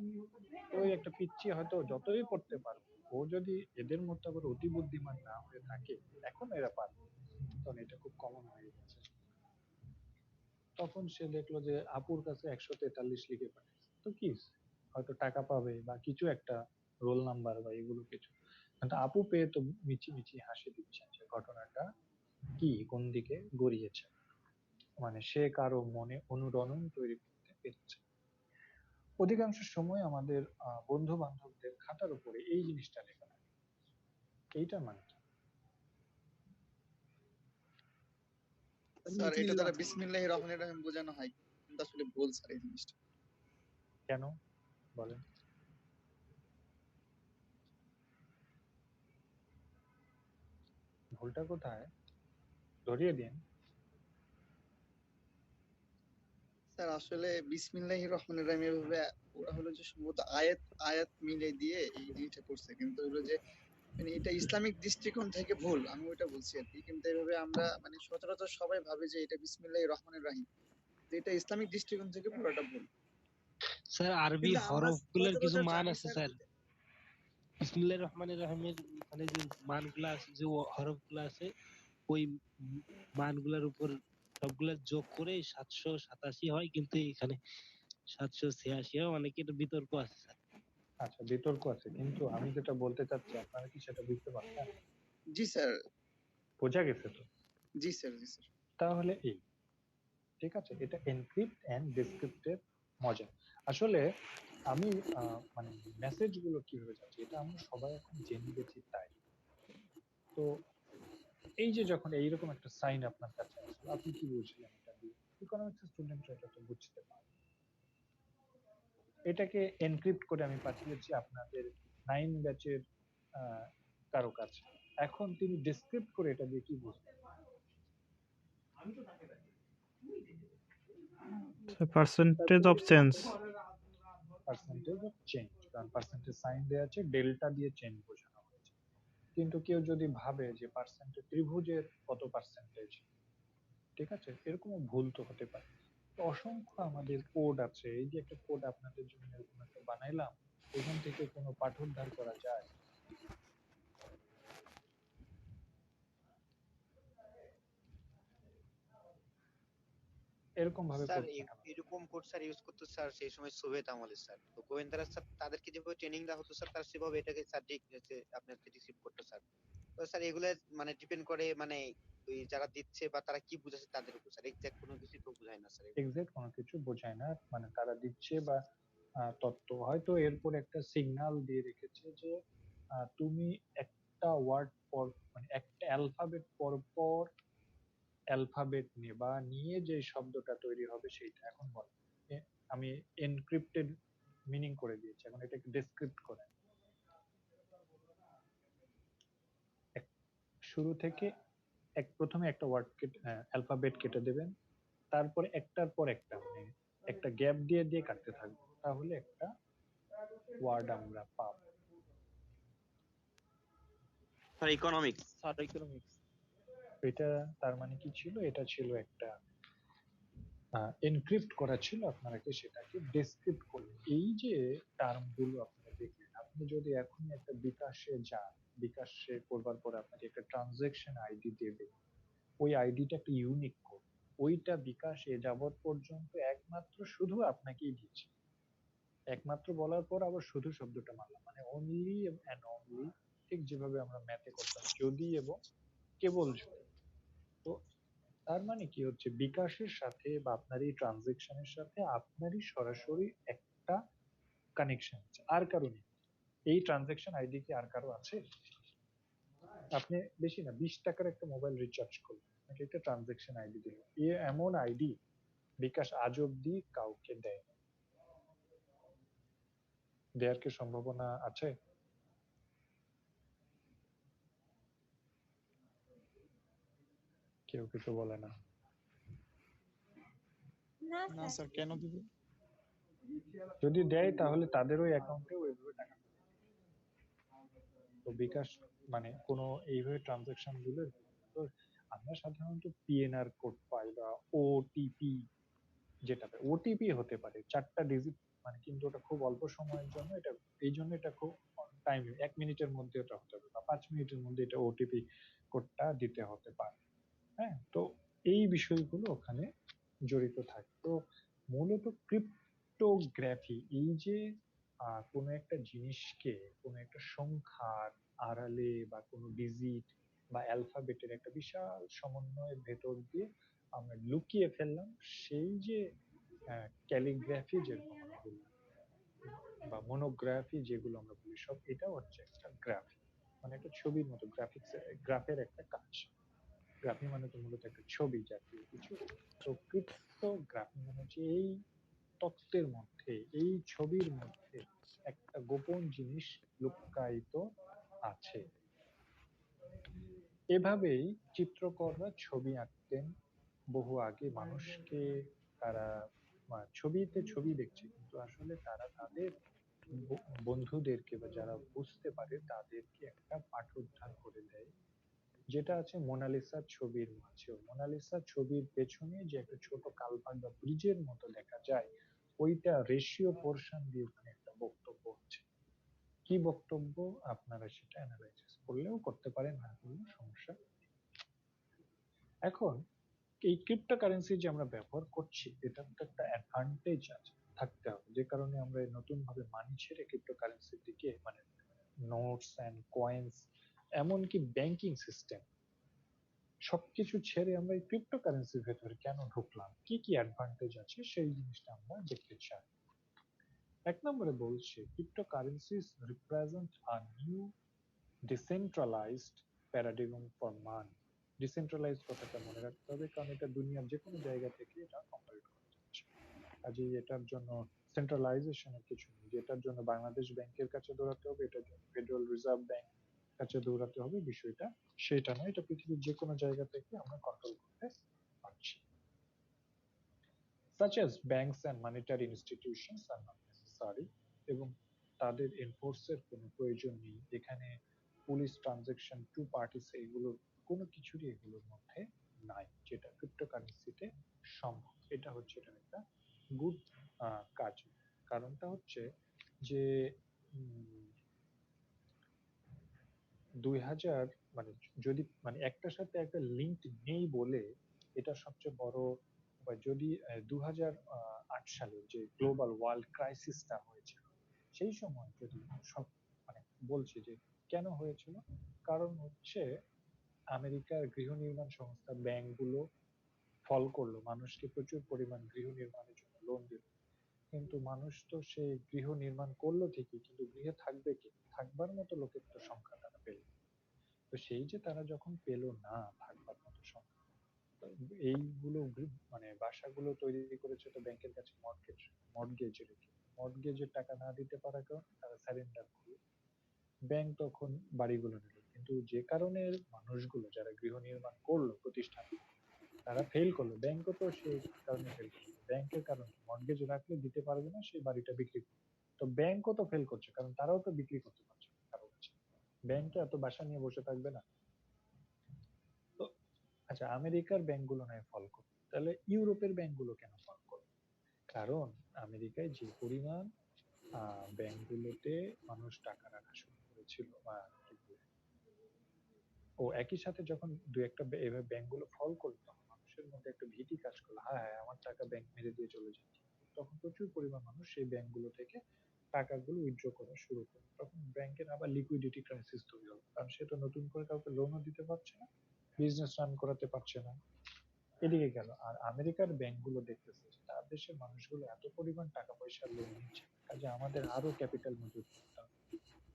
তো ওই একটা পিচ্চি হয়তো যতই করতে পারবে, ও যদি এদের মতো আবার অতি বুদ্ধিমান না হয়ে থাকে, এখন এরা পারবে, তখন এটা খুব কমন হয়ে গেছে। তখন সে দেখলো যে আপুর কাছে 143 লিখে পাঠিয়েছে, তো কি হয়েছে? হয়তো টাকা পাবে বা কিছু একটা রোল নাম্বার বা এগুলো কিছু। কিন্তু আপু পেয়ে তো মিচি মিচি হাসি দিচ্ছে যে ঘটনাটা কি কোন দিকে গড়িয়েছে, মানে সে কারো মনে অনুরণন তৈরি করতে পেরেছে। অধিকাংশ সময় আমাদের বন্ধু বান্ধবদের খাতার উপরে এই জিনিসটা লেখা থাকে। এইটার মানে কি? স্যার মিছিল এটা দ্বারা লক্ষণ। বিসমিল্লাহির রহমানির রহিম বোঝানো হয়, কিন্তু আসলে ভুল স্যার এই জিনিসটা। কেন বলেন? ভুলটা কোথায় ধরিয়ে দিন। স্যার আসলে বিসমিল্লাহির রহমানির রহিম এভাবে ওরা হলো যে সম্ভবত আয়াত আয়াত মিলে দিয়ে এই জিনিসটা করছে, কিন্তু হলো যে মানে এটা ইসলামিক দৃষ্টিকোণ থেকে ভুল, আমি ওইটা বলছি আর কি। কিন্তু এভাবে আমরা মানে সচরাচর সবাই ভাবে যে এটা বিসমিল্লাহির রহমানির রহিম, যেটা ইসলামিক দৃষ্টিকোণ থেকে পুরোটা ভুল। স্যার আরবি কিন্তু আমরা হরফগুলোর কিছু সচরাচর মান জানি আছে স্যার। স্যার। বিসমিল্লাহির রহমানির রহিমের মানে যে মানগুলা আছে, যে হরফগুলো আছে, ওই মানগুলোর উপর সবগুলা যোগ করে 787 হয়, কিন্তু এখানে 786 হয়। অনেকের বিতর্ক আছে স্যার। আচ্ছা, বিতর্ক আছে, কিন্তু আমি যেটা বলতে চাচ্ছি আপনারা কি সেটা বুঝতে পারছেন? জি স্যার। বোঝা গেছে তো? জি স্যার। জি স্যার। তাহলে এই ঠিক আছে, এটা এনক্রিপ্ট এন্ড ডিসক্রিপ্টের মজা। আসলে আমি মানে মেসেজ গুলো কিভাবে যাচ্ছে এটা আমরা সবাই এখন জেনে গেছি তাই। তো এই যে যখন এইরকম একটা সাইন আপনার কাছে আসলো, আপনি কি বুঝলেন এটা দিয়ে? ইকোনমিক্স স্টুডেন্টরা এটা তো বুঝতে পারে। এটাকে এনক্রিপ্ট করে আমি পাঠিয়েছি আপনাদের 9 ব্যাচের কারো কাছে। এখন তিনি ডিসক্রিপ্ট করে এটা দিয়ে কি বুঝবেন? Percentage of change. Percentage of change, কারণ পার্সেন্টেজ সাইন দেওয়া আছে, ডেল্টা দিয়ে চেঞ্জ বোঝানো হয়েছে। কিন্তু কেউ যদি ভাবে যে পার্সেন্টেজ ত্রিভুজের কত পার্সেন্টেজ, ঠিক আছে, এরকম ভুল তো হতে পারে। তো অসংখ্য আমাদের কোড আছে, এই যে একটা কোড আপনাদের জন্য এরকম একটা বানাইলাম, এখান থেকে কোনো পাঠোদ্ধার করা যায়? এরকম ভাবে স্যার কোড পাঠানো। এরকম কোড স্যার ইউজ করতো স্যার সেই সময় সোভিয়েত আমলে স্যার। তো গোয়েন্দারা স্যার তাদেরকে যেভাবে ট্রেনিং দেওয়া হতো স্যার, তারা সেভাবে এটাকে স্যার আপনার ডিসক্রিপ্ট করতো স্যার। তো স্যার এগুলো মানে ডিপেন্ড করে মানে ওই যারা দিচ্ছে বা তারা কি বুঝাচ্ছে তাদের উপর স্যার, এক্সাক্ট কোনো কিছু তো বোঝায় না স্যার। এক্সাক্ট কোনো কিছু বোঝায় না, মানে তারা দিচ্ছে বা তত্ত্ব হয়তো এরপর একটা সিগন্যাল দিয়ে রেখেছে যে তুমি একটা ওয়ার্ড পর, মানে একটা অ্যালফাবেট পর পর অ্যালফাবেট নেবা, নিয়ে যে শব্দটা তৈরি হবে সেইটা এখন বল। আমি এনক্রিপ্টেড মিনিং করে দিয়েছি, এখন এটাকে ডেসক্রিপ্ট করে। শুরু থেকে প্রথমে একটা ওয়ার্ড কেটে অ্যালফাবেট কেটে দেবেন, তারপরে একটার পর একটা মানে একটা গ্যাপ দিয়ে দিয়ে কাটতে থাকবো, তাহলে একটা ওয়ার্ড আমরা পাবো। Sir economics. এটা তার মানে কি ছিল? এটা ছিল একটা এনক্রিপ্ট করা ছিল, আপনারা কি সেটাকে ডেসক্রিপ্ট করলেন। এই যে টার্ম গুলো আপনারা দেখলেন, আপনি যদি এখন একটা বিকাশে যান, বিকাশে করবার পরে আপনাকে একটা ট্রানজেকশন আইডি দেবে, ওই আইডিটা একটা ইউনিক কোড, ওইটা বিকাশ এ যাবৎ পর্যন্ত একমাত্র শুধু আপনাকেই দিচ্ছে। একমাত্র বলার পর আবার শুধু শব্দটা মানলাম, মানে অনলি এন্ড অনলি, ঠিক যেভাবে আমরা ম্যাথে করতাম যদি এবং কেবল যদি। তো তার মানে কি হচ্ছে, বিকাশের সাথে বা আপনার এই ট্রানজেকশনের সাথে আপনারই সরাসরি একটা কানেকশন আছে, আর কারো নেই। এই ট্রানজেকশন আইডি কি আর কারো আছে? আপনি বেশি না 20 টাকার একটা মোবাইল রিচার্জ করলেন, আপনাকে একটা ট্রানজেকশন আইডি দিল, এ এমন আইডি বিকাশ আজ অব্দি কাউকে দেয় না। দেওয়ার কি সম্ভাবনা আছে? কেউ কিছু বলে না। না না স্যার। স্যার, কেন দিবে? যদি দেয় তাহলে তাদেরও অ্যাকাউন্টে ওইভাবে টাকা ঢুকবে। তো বিকাশ মানে কোনো এইভাবে ট্রানজাকশন গুলো তো আমরা সাধারণত পিএনআর কোড পাই বা ওটিপি, যেটা ওটিপি হতে পারে 4টা ডিজিট, মানে কিন্তু ওটা খুব অল্প সময়ের জন্য, এটা এই জন্য এটা খুব টাইম, 1 মিনিটের মধ্যে ওটা হতে হবে বা 5 মিনিটের মধ্যে এটা ওটিপি কোডটা দিতে হতে পারে। হ্যাঁ, তো এই বিষয়গুলো ওখানে জড়িত থাকে। তো মূলত ক্রিপ্টোগ্রাফি এই যে কোনো একটা জিনিসকে কোনো একটা সংখ্যার আড়ালে বা কোনো ডিজিট বা অ্যালফাবেটের একটা বিশাল সমন্বয়ের ভেতর দিয়ে আমরা লুকিয়ে ফেললাম, সেই যে ক্যালিগ্রাফি যেরকম আমরা বলি বা মনোগ্রাফি যেগুলো আমরা বলি, সব এটা হচ্ছে একটা গ্রাফি, মানে একটা ছবির মতো, গ্রাফিক্স গ্রাফের একটা কাজ। গ্রাফি মানে তো মূলত একটা ছবি জাতীয় কিছু। তো ক্রিপ্টোগ্রাফি মানে হচ্ছে এই তত্ত্বের মধ্যে, এই ছবির মধ্যে একটা গোপন জিনিস লুক্কায়িত আছে। এভাবেই চিত্রকররা ছবি আঁকতেন বহু আগে। মানুষকে তারা ছবিতে ছবি দেখছে, কিন্তু আসলে তারা তাদের বন্ধুদেরকে বা যারা বুঝতে পারে তাদেরকে একটা পাঠোদ্ধার করে দেয়, যেটা আছে মোনালিসার ছবির মাঝে। মোনালিসার ছবির পেছনে যে একটা ছোট কালভার্ট বা ব্রিজের মতো দেখা যায়, ওইটা রেশিও পোর্শন দিয়ে ওখানে একটা বক্তব্য আছে। কি বক্তব্য আপনারা সেটা অ্যানালাইসিস করলেও করতে পারেন, না করলেও সমস্যা নেই। এখন এই ক্রিপ্টোকারেন্সি যে আমরা ব্যবহার করছি, এটার তো একটা অ্যাডভান্টেজ আছে, থাকতে হবে, যে কারণে আমরা নতুন ভাবে মানি ছেড়ে ক্রিপ্টোকারেন্সির দিকে, মানে নোটস অ্যান্ড কয়েন্স, এমনকি ব্যাংকিং সিস্টেম সবকিছু ছেড়ে আমরা এই ক্রিপ্টোকারেন্সির ভেতরে কেন ঢুকলাম, কি কি অ্যাডভান্টেজ আছে সেই জিনিসটা আমরা দেখতে চাই। এক নম্বরে বলছে, cryptocurrencies represent a new decentralised paradigm for money. Decentralised কথাটা মনে রাখতে হবে, কারণ এটা দুনিয়ার যে কোনো জায়গা থেকে এটা অপারেট করা যাচ্ছে। কাজেই এটার জন্য সেন্ট্রালাইজেশনের কিছু নেই, যেটার জন্য বাংলাদেশ ব্যাংকের কাছে দৌড়াতে হবে, এটার জন্য ফেডারেল রিজার্ভ ব্যাংক কাছে দৌড়াতে হবে, বিষয়টা সেটা নয়। এটা পৃথিবীর যে কোনো জায়গা থেকে আমরা কন্ট্রোল করতে পারছি। such as banks and monetary institutions are not necessary, এবং তাদের এনফোর্সের কোনো প্রয়োজন নেই। এখানে পুলিশ ট্রানজাকশন, টু পার্টিস, এগুলো কোনো কিছুরই এগুলোর মধ্যে নাই, যেটা ক্রিপ্টোকারেন্সিতে সম্ভব। এটা হচ্ছে এটার একটা গুড কাজ। কারণটা হচ্ছে যে 2000 মানে যদি মানে একটার সাথে একটা লিঙ্ক নেই বলে এটা সবচেয়ে বড়, বা যদি 2008 সালে যে গ্লোবাল ওয়ার্ল্ড ক্রাইসিসটা হয়েছিল, সেই সময় যদি সব মানে বলছি যে কেন হয়েছিল, কারণ হচ্ছে আমেরিকার গৃহ নির্মাণ সংস্থা ব্যাংকগুলো ফল করলো, মানুষকে প্রচুর পরিমাণ গৃহ নির্মাণের জন্য লোন দিল, কিন্তু মানুষ তো সে গৃহ নির্মাণ করলো ঠিকই, কিন্তু গৃহে থাকবে কি, থাকবার মতো লোকের তো সংখ্যা তারা পেল। তো সেই যে তারা যখন পেল না থাকবার মতো সংখ্যা, এইগুলো মানে বাসাগুলো তৈরি করেছে তো ব্যাংকের কাছে মর্টগেজ রেখে, মর্টগেজের টাকা না দিতে পারার কারণে তারা স্যারেন্ডার করলো। ব্যাংক তখন বাড়িগুলো নিল, কিন্তু যে কারণে মানুষগুলো যারা গৃহ নির্মাণ করলো প্রতিষ্ঠান, তারা ফেল করলো, ব্যাংকও তো সেই কারণে ফেল করলো। ব্যাংকের কারণ মর্টগেজ রাখলে দিতে পারবে না, সেই বাড়িটা বিক্রি করবে। তো ব্যাংকও তো ফেল করছে, কারণ তারাও তো বিক্রি করতে পারছে না কারো কাছে। ব্যাংক তো এত বাসা নিয়ে বসে থাকবে না। তো আচ্ছা, আমেরিকার ব্যাংকগুলো নয় ফল করবে, তাহলে ইউরোপের ব্যাংকগুলো কেন ফল করবে? কারণ আমেরিকায় যে পরিমাণ ব্যাংকগুলোতে মানুষ টাকা রাখা শুরু করেছিল, বা কি বলে, ও একই সাথে যখন দু একটা এভাবে ব্যাংকগুলো ফল করলো, তখন মানুষের মধ্যে একটা ভীতি কাজ করলো, হ্যাঁ হ্যাঁ আমার টাকা ব্যাংক মেরে দিয়ে চলে যাচ্ছে। তখন প্রচুর পরিমাণ মানুষ সেই ব্যাংকগুলো থেকে টাকাগুলো উইথড্র করা শুরু করলো। তখন ব্যাংকের আবার লিকুইডিটি ক্রাইসিস তৈরি হলো, কারণ সে তো নতুন করে কাউকে লোনও দিতে পারছে না, বিজনেস রান করাতে পারছে না, এদিকে গেল। আর আমেরিকার ব্যাংকগুলো দেখতেছে যে তার দেশের মানুষগুলো এত পরিমাণ টাকা পয়সা লোন নিচ্ছে, কাজে আমাদের আরো ক্যাপিটাল মজুত করতে হবে।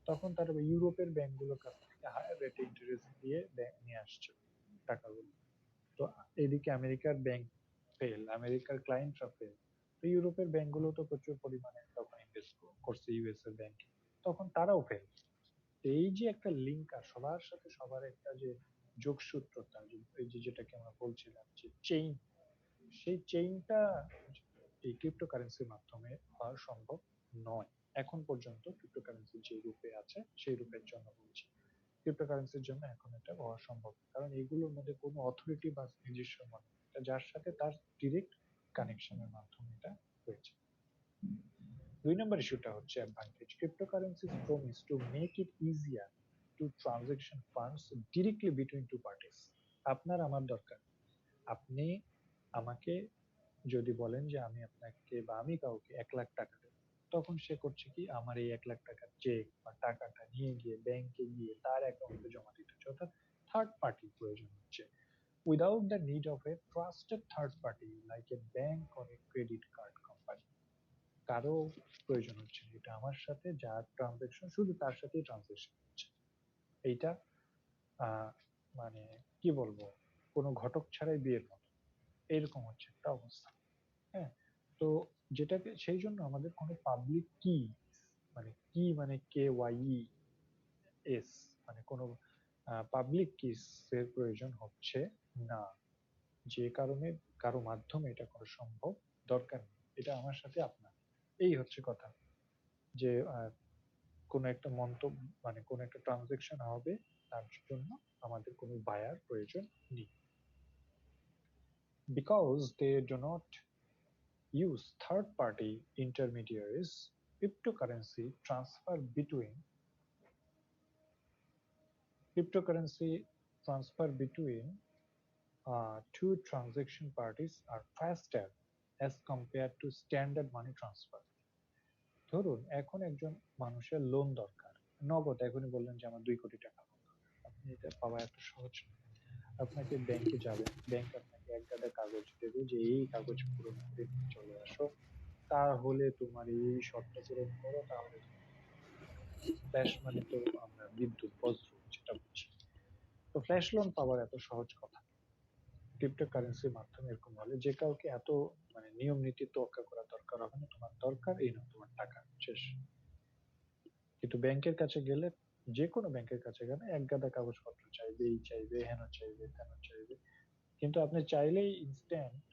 তখন তারা ইউরোপের ব্যাংকগুলোর কাছ থেকে হায়ার রেটে ইন্টারেস্ট দিয়ে ব্যাংক নিয়ে আসছে টাকাগুলো। তো এদিকে আমেরিকার ব্যাংক ফেল, আমেরিকার ক্লায়েন্টরা ফেল, তো ইউরোপের ব্যাংকগুলো তো প্রচুর পরিমাণে তখন ইনভেস্ট করছে ইউএস এর ব্যাংকে, তখন তারাও ফেল। এই যে একটা লিঙ্ক, আর সবার সাথে সবার একটা যে যোগসূত্রতা, এই যে যেটাকে আমরা বলছিলাম যে চেইন, সেই চেইনটা এই ক্রিপ্টোকারেন্সির মাধ্যমে হওয়া সম্ভব নয় এখন পর্যন্ত। ক্রিপ্টোকারেন্সি যে রূপে আছে সেই রূপের জন্য বলছি, ক্রিপ্টোকারেন্সির জন্য এখন এটা হওয়া সম্ভব না। কারণ এগুলোর মধ্যে কোনো অথরিটি বা নিজস্ব মনে যার সাথে তার ডিরেক্ট কানেকশনের মাধ্যমে এটা হয়েছে। 2 নম্বর ইস্যুটা হচ্ছে advantage. Cryptocurrencies promise to make it easier to transaction funds directly between two parties. আপনার আমার দরকার, আপনি আমাকে যদি বলেন যে আমি আপনাকে বা আমি কাউকে 1 লাখ টাকা দেব, তখন সে করছে কি, আমার এই 1 লাখ টাকার চেক বা টাকাটা নিয়ে গিয়ে ব্যাংকে গিয়ে তার অ্যাকাউন্টে জমা দিতে হচ্ছে, অর্থাৎ থার্ড পার্টির প্রয়োজন হচ্ছে, without the need of A trusted third party like a bank or a credit card company. কারো প্রয়োজন হচ্ছে না, এটা আমার সাথে যার ট্রানজাকশন শুধু তার সাথেই ট্রানজাকশন হচ্ছে। এইটা আহ মানে কি বলবো, কোনো ঘটক ছাড়াই বিয়ের মতো, এরকম হচ্ছে একটা অবস্থা। হ্যাঁ, তো যেটাকে সেই জন্য আমাদের কোনো পাবলিক কি, মানে কি মানে KYES, মানে কোনো পাবলিক কিস এর প্রয়োজন হচ্ছে না, যে কারণে কারো মাধ্যমে এটা করা সম্ভব দরকার নেই, এটা আমার সাথে আপনার। এই হচ্ছে কথা, যে কোনো একটা মন্তব্য মানে কোনো একটা ট্রানজেকশন হবে তার জন্য আমাদের কোনো বায়ার প্রয়োজন নেই, because they do not use third party intermediaries. Cryptocurrency transfer between two transaction parties are faster as compared to standard money transfer. ধরুন এখন একজন মানুষের লোন দরকার, নগদ এখনই বললেন যে আমার 2 কোটি টাকা loan দরকার। আপনি এটা পাওয়া এত সহজ না। আপনাকে ব্যাংকে যাবেন, ব্যাংক আপনাকে এক গাদা কাগজ দেবে যে এই কাগজ পূরণ করে নিয়ে চলে আসো, তাহলে তোমার এই শর্ত পূরণ করো, তাহলে ফ্ল্যাশ মানে তো আমরা বিদ্যুৎ বজ্র যেটা বলছি, তো ফ্ল্যাশ লোন পাওয়ার এত সহজ কথা ক্রিপ্টোকারেন্সির মাধ্যমে এরকম হলে যে কাউকে এত মানে নিয়ম নীতি তোয়াক্কা করা দরকার হবে না, তোমার দরকার এই না তোমার টাকা শেষ। কিন্তু ব্যাংকের কাছে গেলে, যে কোনো ব্যাংকের কাছে গেলে এক গাদা কাগজপত্র চাইবে, এই চাইবে, হেন চাইবে, তেন চাইবে, কিন্তু আপনি চাইলেই ইনস্ট্যান্ট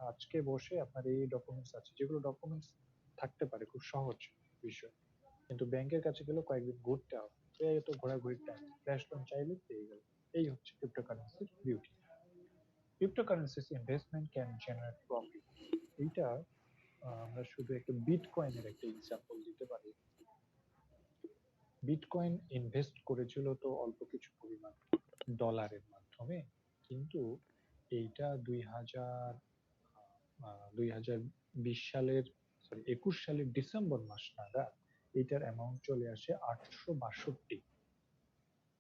আজকে বসে আপনার এই ডকুমেন্টস আছে, যেগুলো ডকুমেন্টস থাকতে পারে খুব সহজ বিষয়, কিন্তু ব্যাংকের কাছে গেলে কয়েকদিন ঘুরতে হবে, এই তো ঘোরাঘুরির টাইম, ফ্ল্যাশ লোন চাইলে পেয়ে গেল। এই হচ্ছে ক্রিপ্টোকারেন্সির beauty. Cryptocurrencies investment can generate profit. এইটা আমরা শুধু একটা বিটকয়েনের একটা এক্সাম্পল দিতে পারি। বিটকয়েন ইনভেস্ট করেছিল তো অল্প কিছু পরিমাণ ডলারের মাধ্যমে, কিন্তু এইটা 2020 সালের 21 সালের ডিসেম্বর মাস নাগাদ এটার অ্যামাউন্ট চলে আসে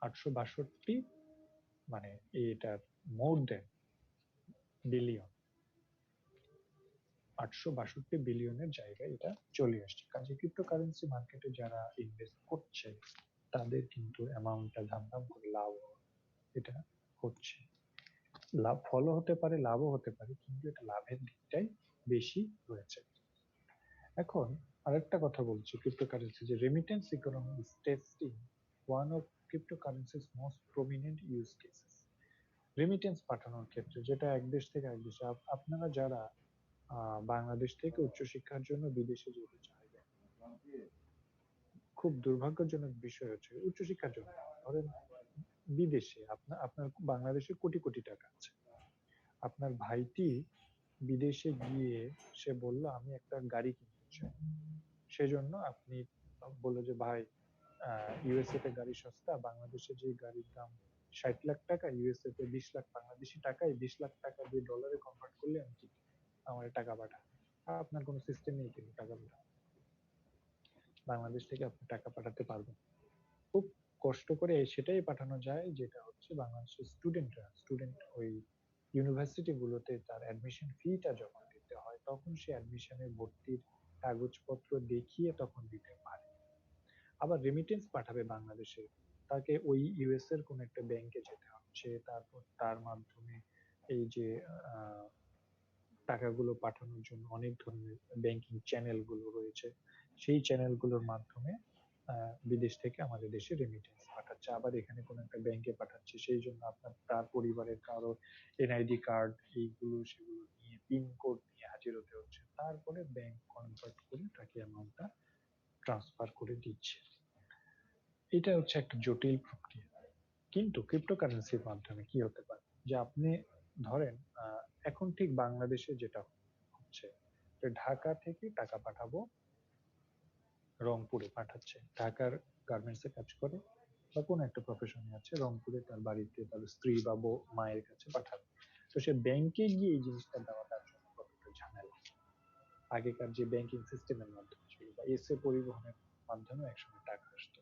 862 মানে এটার মোর দেন বিলিয়ন, 862 বিলিয়নের জায়গায় এটা চলে আসছে। কাজে ক্রিপ্টোকারেন্সি মার্কেটে যারা ইনভেস্ট করছে তাদের কিন্তু অ্যামাউন্টটা ধাম করে লাভ এটা হচ্ছে। লাভ ফলও হতে পারে, লাভও হতে পারে, কিন্তু এটা লাভের দিকটাই বেশি রয়েছে। এখন আরেকটা কথা বলছি, ক্রিপ্টোকারেন্সি যে remittance economy is testing one of ক্রিপ্টোকারেন্সিস most prominent use cases. Remittance পাঠানোর ক্ষেত্রে, যেটা এক দেশ থেকে এক দেশে, আপনারা যারা বাংলাদেশ থেকে উচ্চশিক্ষার জন্য বিদেশে যেতে চাইবেন, খুব দুর্ভাগ্যজনক বিষয় হচ্ছে উচ্চশিক্ষার জন্য ধরেন বিদেশে আপনার বাংলাদেশে কোটি কোটি টাকা আছে, আপনার ভাইটি বিদেশে গিয়ে সে বলল আমি একটা গাড়ি কিনতে চাই, সেজন্য আপনি বললো যে ভাই ইউএসএ তে গাড়ি সস্তা, বাংলাদেশে যে গাড়ির দাম 60 লাখ টাকা, ইউএসএ তে 20 লাখ বাংলাদেশি টাকায়, 20 লাখ টাকা দিয়ে ডলারে কনভার্ট করলে আমি কি আমার টাকা পাঠা, আপনার কোনো সিস্টেম নেই কিন্তু টাকা পাঠা, বাংলাদেশ থেকে আপনি টাকা পাঠাতে পারবেন, খুব কষ্ট করে সেটাই পাঠানো যায় যেটা হচ্ছে বাংলাদেশের স্টুডেন্ট ওই ইউনিভার্সিটি গুলোতে তার অ্যাডমিশন ফিটা যখন দিতে হয় তখন সে অ্যাডমিশনের ভর্তির কাগজপত্র দেখিয়ে তখন দিতে পারে। আবার রেমিটেন্স পাঠাবে বাংলাদেশে, তাকে ওই ইউএস এর কোন একটা ব্যাংকে যেতে হচ্ছে, তারপর তার মাধ্যমে এই যে আহ, টাকাগুলো পাঠানোর জন্য অনেক ধরনের ব্যাংকিং চ্যানেল গুলো রয়েছে, সেই চ্যানেল গুলোর মাধ্যমে বিদেশ থেকে আমাদের দেশে রেমিটেন্স পাঠাচ্ছে, আবার এখানে কোন একটা ব্যাংকে পাঠাচ্ছে, সেই জন্য আপনার তার পরিবারের কারো এনআইডি কার্ড এইগুলো সেগুলো নিয়ে পিন কোড নিয়ে হাজির হতে হচ্ছে, তারপরে ব্যাংক কনভার্ট করে তাকে অ্যামাউন্টটা ট্রান্সফার করে দিচ্ছে। এটা হচ্ছে একটা জটিল প্রক্রিয়া। কিন্তু ক্রিপ্টোকারেন্সির মাধ্যমে কি হতে পারে যে আপনি ধরেন এখন ঠিক বাংলাদেশে যেটা হচ্ছে যে ঢাকা থেকে টাকা পাঠাবো, রংপুরে পাঠাচ্ছে, ঢাকার গার্মেন্টস এ কাজ করে বা কোনো একটা প্রফেশনে আছে, রংপুরে তার বাড়িতে তার স্ত্রী বা মায়ের কাছে পাঠাবে। তো সে ব্যাংকে গিয়ে এই জিনিসটা দেওয়া তার জন্য কতটা ঝামেলা। আগেকার যে ব্যাংকিং সিস্টেমের মাধ্যমে ছিল বা এসে পরিবহনের মাধ্যমে একসময় টাকা আসতো,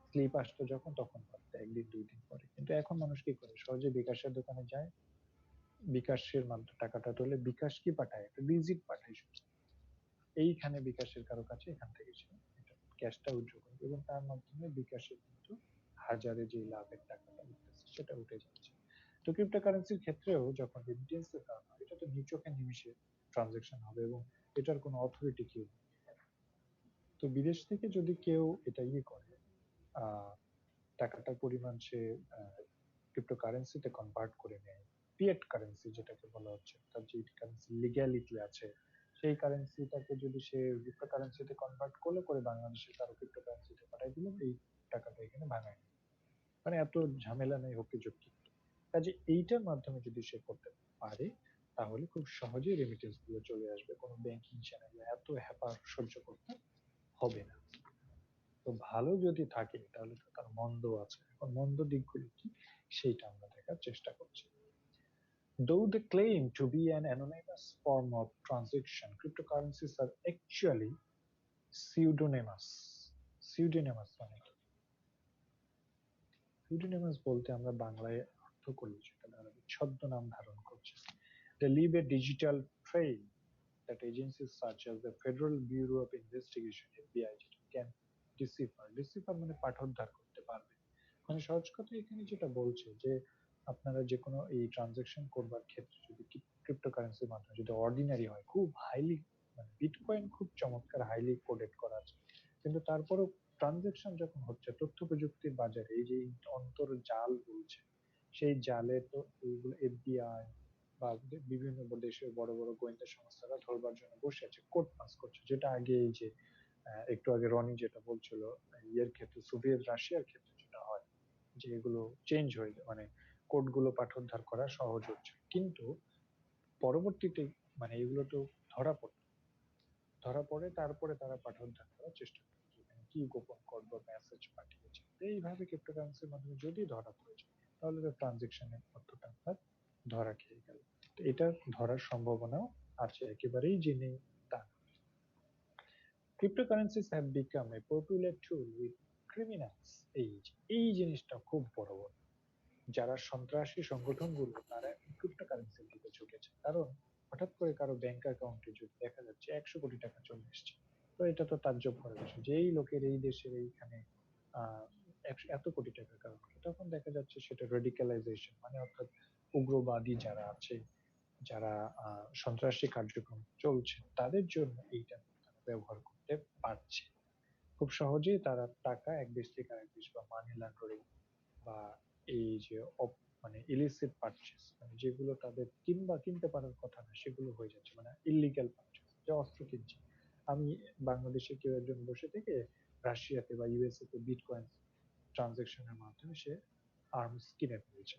স্লিপ আসতো যখন তখন পাঠাতো একদিন দুই দিন পরে। কিন্তু এখন মানুষ কি করে, সহজে বিকাশের দোকানে যায়, বিকাশের মাধ্যমে টাকাটা তোলে, বিকাশ কি পাঠায়, একটা রিজিট পাঠায় শুধু। এইখানে বিকাশের কারো কাছে এখান থেকে সে ক্যাশটা উইথড্র করে এবং তার মাধ্যমে বিকাশের কিন্তু হাজারে যে লাভের টাকাটা উঠতেছে সেটা উঠে যাচ্ছে। তো ক্রিপ্টোকারেন্সির ক্ষেত্রেও যখন রেমিটেন্স এর কারণ হয়, এটা তো নিচকে নিমিশে ট্রানজেকশন হবে এবং এটার কোনো অথরিটি কেউ নেই। তো বিদেশ থেকে যদি কেউ এটা করে আহ টাকাটার পরিমাণ সে ক্রিপ্টোকারেন্সিতে কনভার্ট করে নেয়, ফিয়াট কারেন্সি যেটাকে বলা হচ্ছে, তার যে কারেন্সি লিগ্যালিটি আছে, সেই কারেন্সিটাকে যদি সে ক্রিপ্টোকারেন্সিতে কনভার্ট করলে করে বাংলাদেশে কারো ক্রিপ্টোকারেন্সিতে পাঠিয়ে দিল, এই টাকাটা এখানে ভাঙায় নিল। মানে এত ঝামেলা নেই হকি চুক্তি। কাজে এইটার মাধ্যমে যদি সে করতে পারে তাহলে খুব সহজেই রেমিটেন্স গুলো চলে আসবে, কোনো ব্যাংকিং চ্যানেলে এত হ্যাপা সহ্য করতে হবে না। তো ভালো যদি থাকে তাহলে তো তার মন্দ আছে, এখন মন্দ দিকগুলো কি সেইটা আমরা দেখার চেষ্টা করছি। Though they claim to be an anonymous form of transaction, cryptocurrencies are actually pseudonymous. Pseudonymous মানে কি? Pseudonymous বলতে আমরা বাংলায় অর্থ করি সেটা দাঁড়াবে ছদ্মনাম ধারণ করছে। They leave a digital trail that agencies such as the Federal Bureau of Investigation (FBI) can decipher. Decipher মানে পাঠোদ্ধার করতে পারবে। মানে সহজ কথা এখানে যেটা বলছে যে আপনারা যে কোনো এই ট্রানজাকশন করবার ক্ষেত্রে যদি ক্রিপ্টোকারেন্সির মাধ্যমে যদি অর্ডিনারি হয়, খুব হাইলি মানে বিটকয়েন খুব চমৎকার হাইলি কোডেড করা আছে, কিন্তু তারপরেও ট্রানজাকশন যখন হচ্ছে তথ্য প্রযুক্তির বাজারে এই যে অন্তর্জাল বলছে, সেই জালে তো এইগুলো এফবিআই বা বিভিন্ন দেশের বড় বড় গোয়েন্দা সংস্থারা ধরবার জন্য বসে আছে, কোড পাস করছে, যেটা আগে এই যে একটু আগে রনি যেটা বলছিল ইয়ের ক্ষেত্রে সোভিয়েত রাশিয়ার ক্ষেত্রে যেটা হয় যে এগুলো চেঞ্জ হয়ে যায়, মানে কোড গুলো পাঠোদ্ধার করা সহজ হচ্ছে। কিন্তু পরবর্তীতে মানে এগুলো তো ধরা পড়ে, ধরা পড়ে তারপরে তারা পাঠোদ্ধার করার চেষ্টা করে এখানে কি গোপন কোড বা মেসেজ পাঠিয়েছে। তো এইভাবে ক্রিপ্টোকারেন্সির মাধ্যমে যদি ধরা পড়ে যায় তাহলে তো ট্রানজেকশনের অর্থটা আপনার ধরা খেয়ে গেল। তো এটা ধরার সম্ভাবনাও আছে, একেবারেই যে নেই তা না। Cryptocurrencies have become a popular tool with criminals। এই জিনিসটা খুব বড় বড় যারা সন্ত্রাসী সংগঠনগুলো তারা ক্রিপ্টোকারেন্সির দিকে ঝুঁকেছে, কারণ হঠাৎ করে কারো ব্যাংক অ্যাকাউন্টে যদি দেখা যাচ্ছে 100 কোটি টাকা চলে এসছে, তো এটা তো তাজ্জব করার বিষয় যে এই লোকের এই দেশের এইখানে আহ এত কোটি টাকার কারণ কি? তখন দেখা যাচ্ছে সেটা রেডিকালাইজেশন মানে অর্থাৎ উগ্রবাদী যারা আছে, যারা সন্ত্রাসী কার্যক্রম চলছে তাদের জন্য এইটা তারা ব্যবহার করতে পারছে। খুব সহজেই তারা টাকা এক দেশ থেকে আরেক দেশ বা মানি লন্ডারিং বা এই যে মানে ইলিসিট পারচেজ মানে যেগুলো তাদের কিনতে পারার কথা না সেগুলো হয়ে যাচ্ছে, মানে ইলিগাল পারচেজ। যে অস্ত্র কিনছি আমি, বাংলাদেশে কেউ একজন বসে থেকে রাশিয়াতে বা ইউএসএ তে বিটকয়েন ট্রানজাকশনের মাধ্যমে সে আর্মস কিনে ফেলেছে,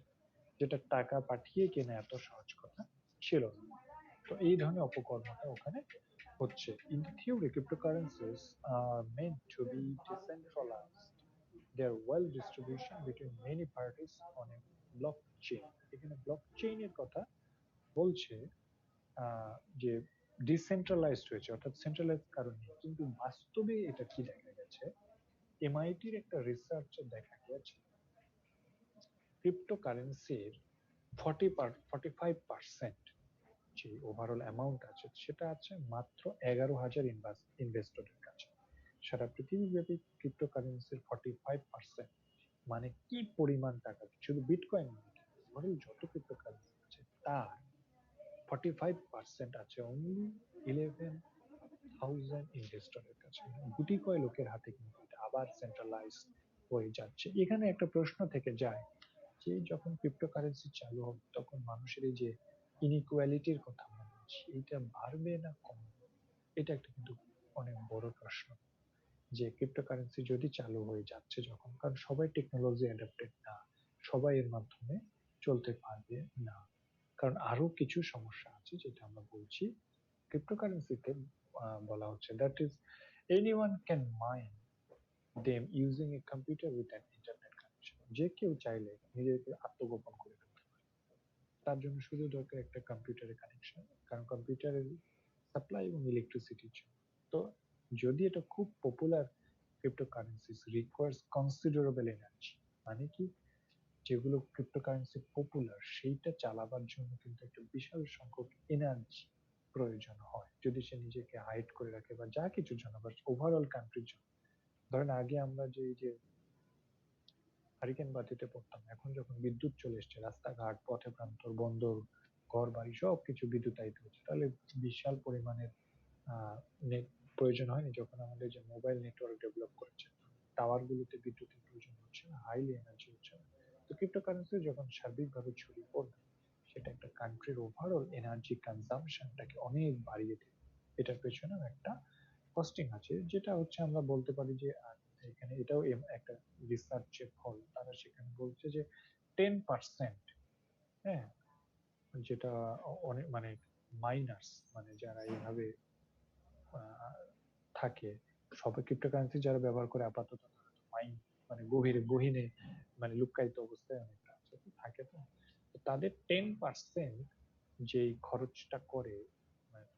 যেটা টাকা পাঠিয়ে কেনা এত সহজ কথা ছিল না। তো এই ধরনের অপকর্মটা ওখানে হচ্ছে। In theory, cryptocurrencies are meant to be decentralized. Their wealth distribution between many parties on a blockchain. এখানে blockchain এর কথা বলছে যে ডিসেন্ট্রালাইজড হয়েছে অর্থাৎ সেন্ট্রালাইজড কারণে, কিন্তু বাস্তবে এটা কি দেখা গেছে এমআইটির একটা রিসার্চে দেখা গেছে ক্রিপ্টোকারেন্সির 45% যে ওভারঅল অ্যামাউন্ট আছে সেটা আছে মাত্র 11,000 ইনভেস্টরের কাছে। সারা পৃথিবীব্যাপী ক্রিপ্টোকারেন্সির 45% মানে কি পরিমাণ টাকা! শুধু বিটকয়েন নয়, ওভারঅল যত ক্রিপ্টোকারেন্সি আছে তার 45% আছে অনলি 11,000 ইনভেস্টরের কাছে। গুটি কয় লোকের হাতে কিন্তু এটা আবার সেন্ট্রালাইজ হয়ে যাচ্ছে। এখানে একটা প্রশ্ন থেকে যায় যে যখন ক্রিপ্টোকারেন্সি চালু হবে তখন মানুষের এই যে ইনইকুয়ালিটির কথা মনে হচ্ছে এটা বাড়বে না কমবে? এটা একটা কিন্তু অনেক বড় প্রশ্ন যে ক্রিপ্টোকারেন্সি যদি চালু হয়ে যাচ্ছে যখন, কারণ সবাই টেকনোলজি অ্যাডাপ্টেড না, সবাই এর মাধ্যমে চলতে পারবে না, কারণ আরো কিছু সমস্যা আছে যেটা আমরা বলছি ক্রিপ্টোকারেন্সিতে বলা হচ্ছে that is anyone can mine them using a computer with an internet connection. যে কেউ চাইলে নিজেকে আত্মগোপন করে ফেলতে পারে, তার জন্য শুধু দরকার একটা কম্পিউটারের কানেকশন, কারণ কম্পিউটারের সাপ্লাই এবং ইলেকট্রিসিটির জন্য। তো যদি এটা খুব পপুলার ক্রিপ্টোকারেন্সিস রিকোয়ার্স কনসিডারেবল এনার্জি, মানে কি যেগুলো ক্রিপ্টোকারেন্সি পপুলার সেইটা চালাবার জন্য কিন্তু একটা বিশাল সংখ্যক এনার্জি প্রয়োজন হয় যদি সে নিজেকে হাইড করে রাখে বা যা কিছুর জন্য বা ওভারঅল কান্ট্রির জন্য। ধরেন আগে আমরা যে এই যে হারিকেন বাতিতে পড়তাম, এখন যখন বিদ্যুৎ চলে এসছে রাস্তাঘাট পথে প্রান্তর বন্দর ঘর বাড়ি সবকিছু বিদ্যুতায়িত হচ্ছে, তাহলে বিশাল পরিমাণের নেট প্রয়োজন হয়নি। যখন আমাদের যে মোবাইল নেটওয়ার্ক ডেভেলপ করেছে টাওয়ার গুলোতে বিদ্যুতের প্রয়োজন হচ্ছে না, হাইলি এনার্জি হচ্ছে না। তো ক্রিপ্টোকারেন্সি যখন সার্বিকভাবে ছড়িয়ে পড়বে সেটা একটা কান্ট্রির ওভারঅল এনার্জি কনজাম্পশনটাকে অনেক বাড়িয়ে দেবে। এটার পেছনেও একটা কস্টিং আছে, যেটা হচ্ছে আমরা বলতে পারি যে এখানে এটাও একটা রিসার্চের ফল। তারা সেখানে বলছে যে 10%, হ্যাঁ, যেটা অনেক মানে মাইনার্স মানে যারা এইভাবে থাকে, সবাই ক্রিপ্টোকারেন্সি যারা ব্যবহার করে আপাতত মাইন মানে গহীনে মানে লুক্কায়িত অবস্থায় অনেকটা আছে তো থাকে। তো তাদের 10% যেই খরচটা করে মানে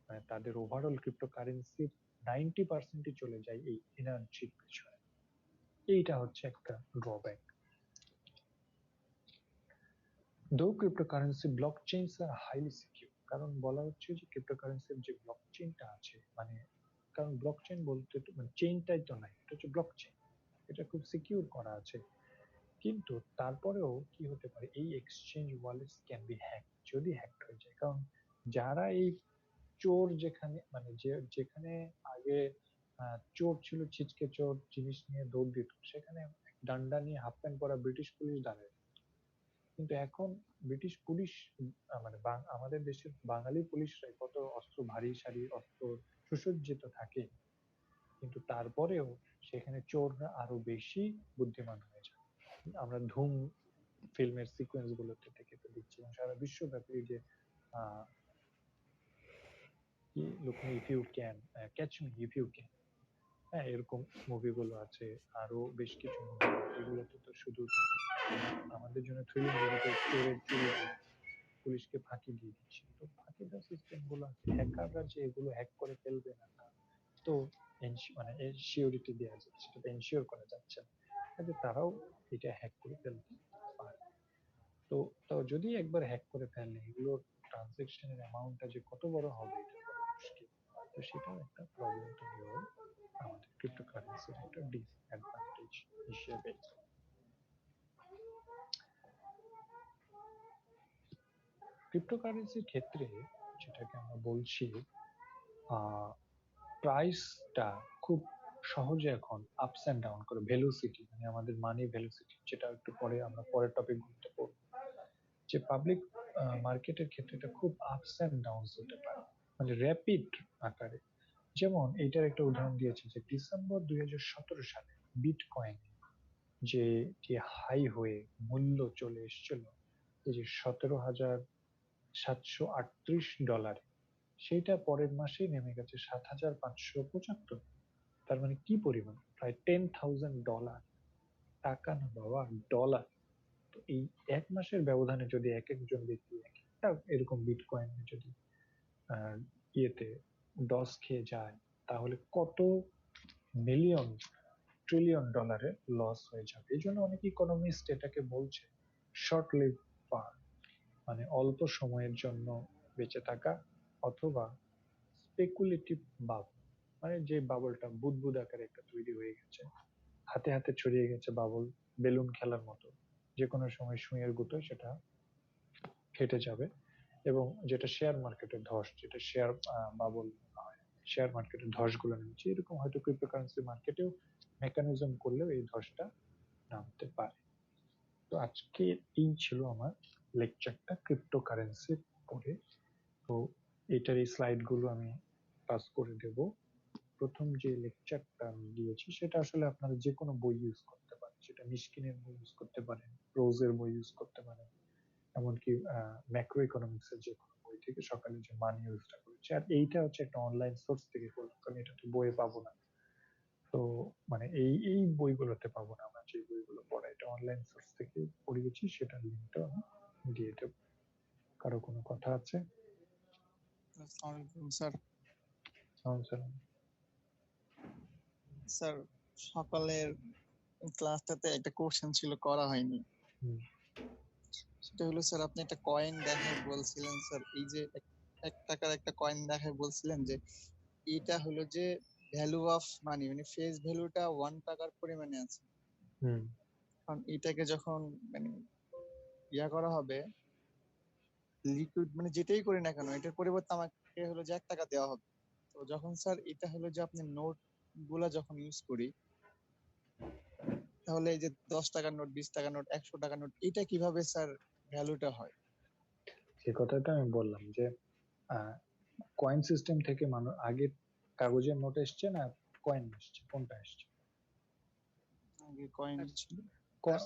মানে তাদের ওভারঅল ক্রিপ্টোকারেন্সির 90%ই চলে যায় এই এনার্জির পেছনে। এইটা হচ্ছে একটা drawback. Though cryptocurrency blockchains are highly secure, কারণ বলা হচ্ছে যে ক্রিপ্টোকারেন্সির যে ব্লকচেইনটা আছে মানে, কারণ ব্লকচেইন বলতে তো মানে চেইনটাই তো নাই, এটা হচ্ছে ব্লকচেইন, এটা খুব সিকিউর করা আছে। কিন্তু তারপরেও কি হতে পারে এই exchange wallets can be hack, যদি হ্যাক হয়ে যায়। কারণ যারা এই চোর যেখানে মানে যেখানে আগে চোর ছিল ছিচকে চোর জিনিস নিয়ে দৌড় দিত, সেখানে ডান্ডা নিয়ে হাফ প্যান্ট পরা ব্রিটিশ পুলিশ দাঁড়ায়, কিন্তু এখন ব্রিটিশ পুলিশ মানে আমাদের দেশের বাঙালি পুলিশরাই কত অস্ত্র ভারী সারি অস্ত্র সুসজ্জিত থাকে, কিন্তু তারপরেও সেখানে চোররা আরো বেশি বুদ্ধিমান হয়ে যায়। আমরা ধুম ফিল্মের সিকোয়েন্স গুলোতে থেকে তো দেখছি এবং সারা বিশ্বব্যাপী যে কি look me if you can, catch me if you can, হ্যাঁ এরকম মুভিগুলো আছে, আরো বেশ কিছু মুভি। এগুলোতে তো শুধু আমাদের জন্য থ্রিলিং মুভিতে চোরের চুরি পুলিশকে ফাঁকি দিয়ে দিচ্ছে। তো ফাঁকি দেওয়ার সিস্টেম গুলো আছে, হ্যাকাররা যে এগুলো হ্যাক করে ফেলবে না তো মানে সিওরিটি দেওয়া যাচ্ছে, সেটা এনশিওর করা যাচ্ছে না, কাজে তারাও এটা হ্যাক করে ফেলতে পারে। তো তো যদি একবার হ্যাক করে ফেলে এগুলোর ট্রানজেকশনের অ্যামাউন্টটা যে কত বড় হবে এটা বলা মুশকিল। তো সেটাও একটা প্রবলেম তৈরি হয় আমাদের ক্রিপ্টোকারেন্সির একটা ডিসঅ্যাডভান্টেজ হিসেবে। ক্রিপ্টোকারেন্সির ক্ষেত্রে যেটাকে আমরা বলছি প্রাইসটা খুব সহজে এখন আপস এন্ড ডাউন করে, ভেলোসিটি মানে আমাদের মানি ভেলোসিটি, যেটা একটু পরে আমরা পরের টপিক গুলোতে পড়বো, যে পাবলিক মার্কেটের ক্ষেত্রে এটা খুব আপস এন্ড ডাউনস হতে পারে মানে র্যাপিড আকারে। যেমন এইটার একটা উদাহরণ দিয়েছে যে ডিসেম্বর 2017 সালে বিটকয়েন যে যে হাই হয়ে মূল্য চলে এসেছিল এই যে $17,738, সেইটা পরের মাসেই নেমে গেছে 7,575। তার মানে কি পরিমাণ, প্রায় $10,000, টাকা না বাবা, ডলার। তো এই এক মাসের ব্যবধানে যদি এক একজন ব্যক্তি একটা এরকম বিটকয়েনে যদি ইয়েতে ডস খেয়ে যায় তাহলে কত মিলিয়ন ট্রিলিয়ন ডলারের লস হয়ে যাবে। এই জন্য অনেক ইকোনমিস্ট এটাকে বলছে শর্ট লিভ ফার্ম, মানে অল্প সময়ের জন্য বেঁচে থাকা, অথবা স্পেকুলেটিভ বাবল, মানে যে বাবলটা বুদবুদ আকারে একটা তৈরি হয়ে গেছে, হাতে হাতে ছড়িয়ে গেছে বাবল, বেলুন খেলার মতো, যে কোনো সময় সুইয়ের গুঁতোয় সেটা ফেটে যাবে। এবং যেটা শেয়ার মার্কেটের ধস, যেটা শেয়ার বাবল হয়, শেয়ার মার্কেটের ধসগুলো নামছে, এরকম হয়তো ক্রিপ্টোকারেন্সি মার্কেটেও মেকানিজম করলেও এই ধসটা নামতে পারে। তো আজকে এই ছিল আমার লেকচারটা ক্রিপ্টোকারেন্সির উপরে। তো এটার এই স্লাইড গুলো আমি পাস করে দেব। প্রথম যে লেকচারটা আমি দিয়েছি সেটা আসলে আপনারা যে কোনো বই ইউজ করতে পারেন, সেটা মিশকিনের বই ইউজ করতে পারেন, রোজের বই ইউজ করতে পারেন, এমনকি ম্যাক্রো ইকোনমিক্স এর যে কোনো বই থেকে সকালে যে মানি ইউজটা করেছে। আর এইটা হচ্ছে একটা অনলাইন সোর্স থেকে করলাম, কারণ এটা তো বইয়ে পাবো না। তো মানে এই এই বইগুলোতে পাবো না, আমরা যে বইগুলো পড়া এটা অনলাইন সোর্স থেকে পড়িয়েছি, সেটার লিঙ্কটা আমি দিয়ে দেবো। কারো কোনো কথা আছে? আসসালামু আলাইকুম স্যার। স্যার সকালের ক্লাসটাতে একটা কোশ্চেন ছিল, করা হয়নি। হুম। সেটা হলো স্যার, আপনি একটা কয়েন দেখায় বলছিলেন স্যার, এই যে এক টাকার একটা কয়েন দেখায় বলছিলেন যে এটা হলো যে ভ্যালু অফ মানি, মানে ফেস ভ্যালুটা 1 টাকার পরিমাণে আছে। হুম। কারণ এটাকে যখন মানে ইয়া করা হবে, লিকুইড মানে যেটাই করি না কেন, এটার পরিবর্তে আমাকে হলো যে 1 টাকা দেওয়া হবে। তো যখন স্যার এটা হলো যে আপনি নোট গুলা যখন ইউজ করি, তাহলে এই যে 10 টাকার নোট, 20 টাকার নোট, 100 টাকার নোট, এটা কিভাবে স্যার ভ্যালুটা হয়? যে কথাটা আমি বললাম যে কয়েন সিস্টেম থেকে মানুষ আগে কাগজের নোট এসছে না কয়েন এসছে, কোনটা এসছে? আগে কয়েন ছিল।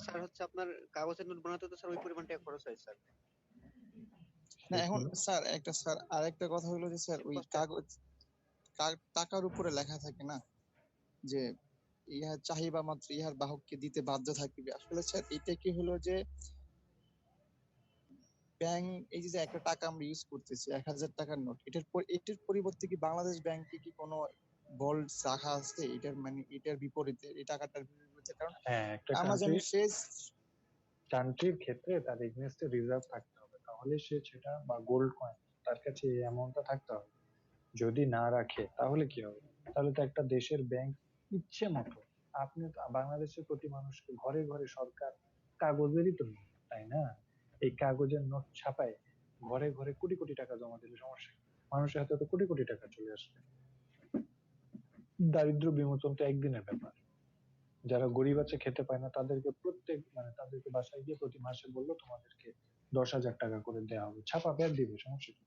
স্যার হচ্ছে আপনার কাগজের নোট বানাতে তো স্যার ওই পরিমাণ টাকা খরচ হয় স্যার। না এখন স্যার স্যার আরেকটা কথা হলো যে স্যার ওই কাগজ টাকার উপরে লেখা থাকে না যে ইহা চাহিবা মাত্র ইহার বাহককে দিতে বাধ্য থাকিবে। আসলে স্যার এটা কি হলো যে ব্যাংক, এই যে একটা টাকা আমরা ইউজ করতেছি 1000 টাকার নোট, এটার পরিবর্তে কি বাংলাদেশ ব্যাংকে কি কোনো বোল্ড রাখা আছে এটার, মানে এটার বিপরীতে, এই টাকাটার বিপরীতে? কারণ হ্যাঁ, একটা আমরা জানি ফেস কান্ট্রির ক্ষেত্রে তার এগেইনস্টে রিজার্ভ থাকতে হবে, তাহলে সে সেটা, বা গোল্ড কয়েন তার কাছে এই অ্যামাউন্টটা থাকতে হবে। যদি না রাখে তাহলে কি হবে? তাহলে তো একটা দেশের ব্যাংক ইচ্ছে মতো, আপনি তো বাংলাদেশের প্রতি মানুষকে ঘরে ঘরে সরকার কাগজেরই তো নোট, তাই না? এই কাগজের নোট ছাপায় ঘরে ঘরে কোটি কোটি টাকা জমা দিলে সমস্যা কি? মানুষের হাতে তো কোটি কোটি টাকা চলে আসবে। দারিদ্র বিমোচন তো একদিনের ব্যাপার। যারা গরিব আছে, খেতে পায় না, তাদেরকে তাদেরকে বাসায় গিয়ে প্রতি মাসে বললো তোমাদেরকে 10,000 টাকা করে দেওয়া হবে, ছাপা পেয়ে দিবে, সমস্যা কি?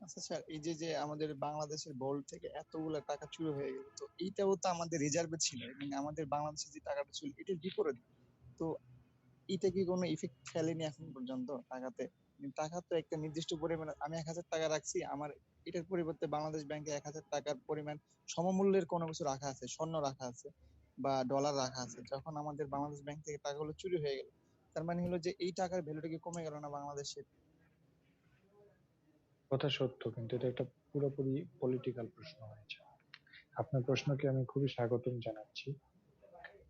আচ্ছা স্যার, এই যে যে আমাদের বাংলাদেশের বোল্ড থেকে এতগুলা টাকা চুরি হয়ে গেল, তো এইটাও তো আমাদের রিজার্ভে ছিল, মানে আমাদের বাংলাদেশে যে টাকাটা ছিল এটার বিপরীত। তো এটা কি কোনো ইফেক্ট ফেলেনি এখন পর্যন্ত টাকাতে? মানে টাকা তো একটা নির্দিষ্ট পরিমাণে, আমি 1000 টাকা রাখছি, আমার এটার পরিবর্তে বাংলাদেশ ব্যাংকে 1000 টাকার পরিমাণ সমমূল্যের কোনো কিছু রাখা আছে, স্বর্ণ রাখা আছে বা ডলার রাখা আছে। যখন আমাদের বাংলাদেশ ব্যাংক থেকে টাকাগুলো চুরি হয়ে গেল, তার মানে হলো যে এই টাকার ভ্যালুটা কি কমে গেল না বাংলাদেশে? কথা সত্য, কিন্তু এটা একটা পুরোপুরি পলিটিক্যাল প্রশ্ন হয়েছে। আপনার প্রশ্নকে আমি খুবই স্বাগতম জানাচ্ছি।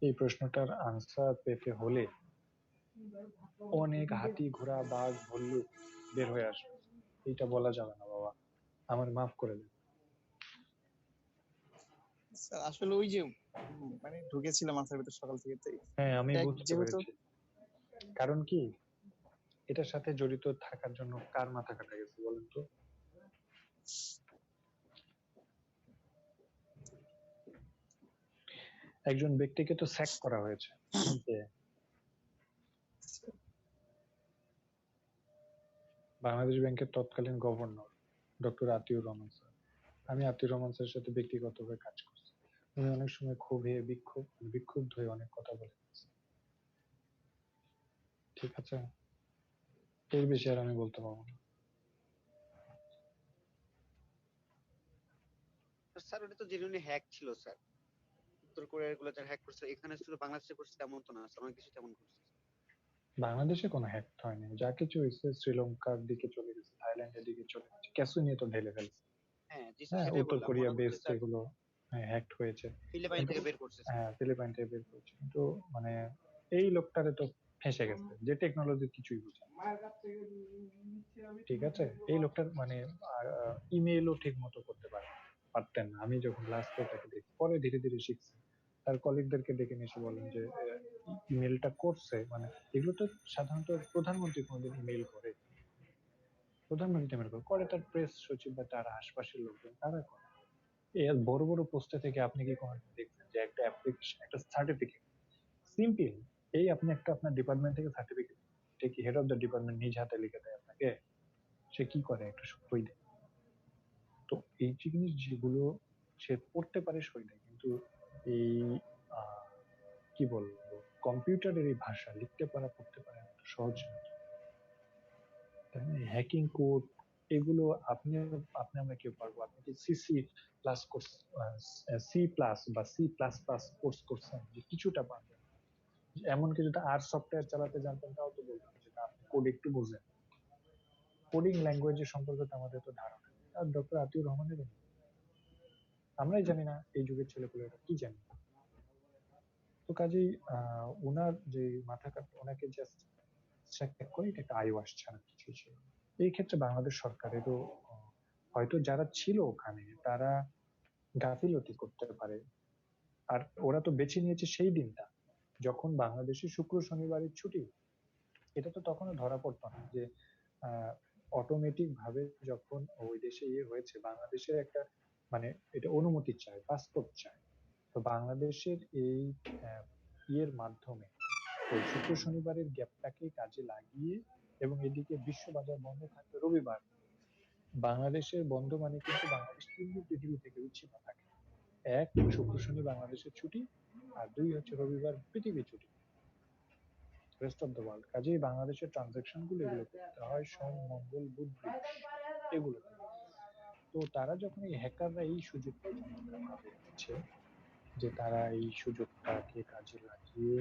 এই প্রশ্নটার আনসার পেতে হলে অনেক হাতি, ঘোড়া, বাঘ, ভাল্লুক বের হয়ে আসবে, এটা বলা যাবে না বাবা, আমার মাফ করে দেন। স্যার আসলে ওই যে মানে ঢুকেছিল মাথার ভিতর সকাল থেকে, তাই হ্যাঁ, আমি বুঝতে যেহেতু পেরেছি। কারণ কি, এটার সাথে জড়িত থাকার জন্য কার মাথা কাটা গেছে বলেন তো? একজন ব্যক্তিকে তো স্যাক করা হয়েছে, যে বাংলাদেশ ব্যাংকের তৎকালীন governor doctor Atiur Rahman sir. আমি আতিউর রহমান স্যারের সাথে ব্যক্তিগতভাবে কাজ করছি। উনি অনেক সময় ক্ষোভে বিক্ষুব্ধ হয়ে অনেক কথা বলে গেছে। ঠিক আছে, এর বেশি আর আমি বলতে পারবো না। স্যার ওটা তো জেনুইনলি হ্যাক ছিল স্যার। উত্তর কোরিয়ার গুলো যারা হ্যাক করছে, এখানে শুধু বাংলাদেশে করছে তেমন তো না স্যার, অনেক কিছু তেমন করছে। বাংলাদেশে কোনো হ্যাক হয়নি, যা কিছু হয়েছে শ্রীলঙ্কার দিকে চলে গেছে, থাইল্যান্ডের দিকে চলে গেছে, ক্যাসু নিয়ে তো ঢেলে ফেলছে। হ্যাঁ জি স্যার, হ্যাঁ, সেটাই উত্তর বললাম কোরিয়া মোটামুটি বেসড স্যার। এগুলো হ্যাকড হয়েছে, ফিলিপাইন কিন্তু থেকে বের করছে স্যার। হ্যাঁ ফিলিপাইন থেকে বের করেছে, কিন্তু মানে এই লোকটারে তো ফেঁসে গেছে, যে টেকনোলজি কিছুই বুঝে না। ঠিক আছে, এই লোকটার মানে ইমেলও ঠিক মতো করতে পারতেন না। আমি যখন লাস্ট ওটাকে দেখি, পরে ধীরে ধীরে শিখছি। তার কলিগদেরকে ডেকে নিয়ে এসে বলেন যে ইমেলটা করছে, মানে এগুলো তো সাধারণত প্রধানমন্ত্রী কোনোদিন ইমেল করে, প্রধানমন্ত্রী ইমেল করে তার প্রেস সচিব বা তার আশপাশের লোকজন, তারা করে। এই বড় বড় পোস্টে থেকে আপনি কি কোনোদিন দেখছেন যে একটা অ্যাপ্লিকেশন, একটা সার্টিফিকেট সিম্পল, এই আপনি একটা আপনার ডিপার্টমেন্ট থেকে সার্টিফিকেট, ঠিক হেড অফ দ্য ডিপার্টমেন্ট নিজ হাতে লিখে দেয় আপনাকে, সে কি করে একটা সই দেয়। তো এই জিনিস যেগুলো সে পড়তে পারে সই দেয়, কিন্তু এই কি বলবো, কম্পিউটারের এই ভাষা লিখতে পারা পড়তে পারা এত সহজ না। হ্যাকিং কোড এগুলো আপনি আপনি আমরা কেউ পারবো? আপনি কি CC plus course, C plus বা সি প্লাস প্লাস কোর্স করছেন যে কিছুটা পারবেন? এমনকি যদি আর সফটওয়্যার চালাতে জানতেন তাও তো বলতেন যে না, আপনি কোড একটু বোঝেন। কোডিং ল্যাঙ্গুয়েজের সম্পর্কে তো আমাদের তো ধারণা নেই। আর ডক্টর আতিউর রহমানের আমরাই জানি না এই যুগের ছেলেপুলেরা কি জানে। তো কাজেই ওনার যে মাথা কাটা, ওনাকে জাস্ট সাক্ষাৎ করে এটা একটা আইওয়াস ছাড়া কিছুই ছিল না। এই ক্ষেত্রে বাংলাদেশ সরকারেরও হয়তো যারা ছিল ওখানে তারা গাফিলতি করতে পারে। আর ওরা তো বেছে নিয়েছে সেই দিনটা যখন বাংলাদেশে শুক্র শনিবারের ছুটি। এটা তো তখনও ধরা পড়তো না যে অটোমেটিক ভাবে যখন ওই দেশে হয়েছে, বাংলাদেশের একটা মানে এটা অনুমতি চায়, পাসপোর্ট চায়। তো বাংলাদেশের এই ইয়ের মাধ্যমে ওই শুক্র শনিবারের গ্যাপটাকে কাজে লাগিয়ে, এবং এদিকে বিশ্ব বাজার বন্ধ থাকবে রবিবার, বাংলাদেশের বন্ধ মানে কিন্তু বাংলাদেশ 3 দিন পৃথিবী থেকে বিচ্ছিন্ন থাকে। 1 শুক্র শনি বাংলাদেশের ছুটি, আর 2 হচ্ছে রবিবার পৃথিবী ছুটি, রেস্ট অফ দ্য ওয়ার্ল্ড। কাজেই বাংলাদেশের ট্রানজাকশন গুলো এগুলো করতে হয় সোম মঙ্গল বুধ বৃহস্পতি এগুলো। তো তারা যখন এই হ্যাকাররা এই সুযোগটা চমৎকারভাবে নিচ্ছে, যে তারা এই সুযোগটাকে কাজে লাগিয়ে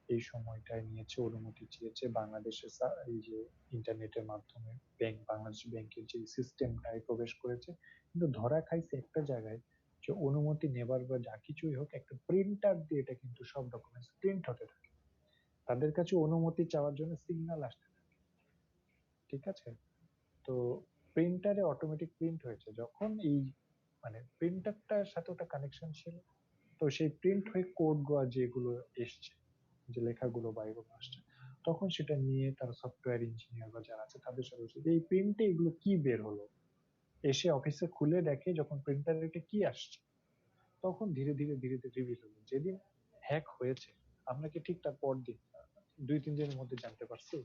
এই সময়টায় নিয়েছে, অনুমতি চেয়েছে বাংলাদেশের এই যে ইন্টারনেটের মাধ্যমে ব্যাংক, বাংলাদেশ ব্যাংকের যে সিস্টেমটায় প্রবেশ করেছে, কিন্তু ধরা খাইছে একটা জায়গায়, যে অনুমতি নেবার বা যা কিছুই হোক একটা প্রিন্টার দিয়ে এটা কিন্তু সব ডকুমেন্টস প্রিন্ট হতে থাকে, তাদের কাছে অনুমতি চাওয়ার জন্য সিগন্যাল আসতে থাকে। ঠিক আছে, তো প্রিন্টারে অটোমেটিক প্রিন্ট হয়েছে যখন এই মানে প্রিন্টারটার সাথে ওটা কানেকশন ছিল, তো সেই প্রিন্ট হয়ে কোড যেগুলো এসছে, যে লেখাগুলো বা এগুলো আসছে, তখন সেটা নিয়ে তারা সফটওয়্যার ইঞ্জিনিয়ার বা যারা আছে তাদের সাথে বলছে যে এই প্রিন্টে এগুলো কি বের হলো, এসে অফিসে খুলে দেখে যখন প্রিন্টারে এটা কি আসছে, তখন ধীরে ধীরে ধীরে ধীরে রিভিল হলো। যেদিন হ্যাক হয়েছে আমরা কি ঠিক তার পর দিন 2-3 দিনের মধ্যে জানতে পারছি?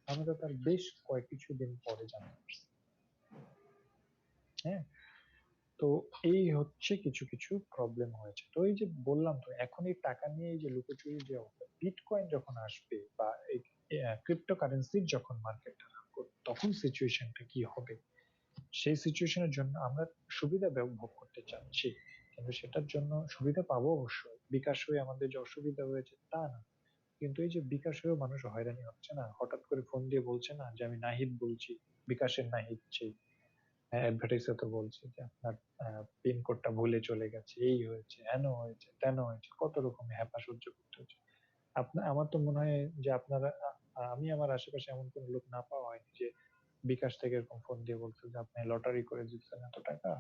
আমরা তার বেশ কিছু দিন পরে জানতে পারছি। হ্যাঁ, তো এই হচ্ছে কিছু কিছু প্রবলেম হয়েছে। তো এই যে বললাম, তো এখন এই টাকা নিয়ে এই যে লুকোচুরি যে বিটকয়েন যখন আসবে বা এই ক্রিপ্টোকারেন্সির যখন মার্কেটটা তখন সিচুয়েশনটা কি হবে, সেই সিচুয়েশনের জন্য আমরা সুবিধা ভোগ করতে চাচ্ছি, কিন্তু সেটার জন্য সুবিধা পাবো অবশ্যই। বিকাশ হয়ে আমাদের যে অসুবিধা হয়েছে তা না, কিন্তু এই যে বিকাশ হয়েও মানুষ হয়রানি হচ্ছে না, হঠাৎ করে ফোন দিয়ে বলছে না যে আমি নাহিদ বলছি, বিকাশের নাহিদ, সেই অ্যাডভার্টাইজে তো বলছে যে আপনার পিন কোডটা ভুলে চলে গেছে, এই হয়েছে, হেন হয়েছে, তেন হয়েছে, কত রকম হ্যাপা সহ্য করতে হচ্ছে। আপনার, আমার তো মনে হয় যে আপনারা, আমি আমার আশেপাশে এমন কোন লোক না পাওয়া হয়নি যে বিকাশ থেকে এরকম ফোন দিয়ে বলছে যে আপনি লটারি করে জিতছেন এত টাকা,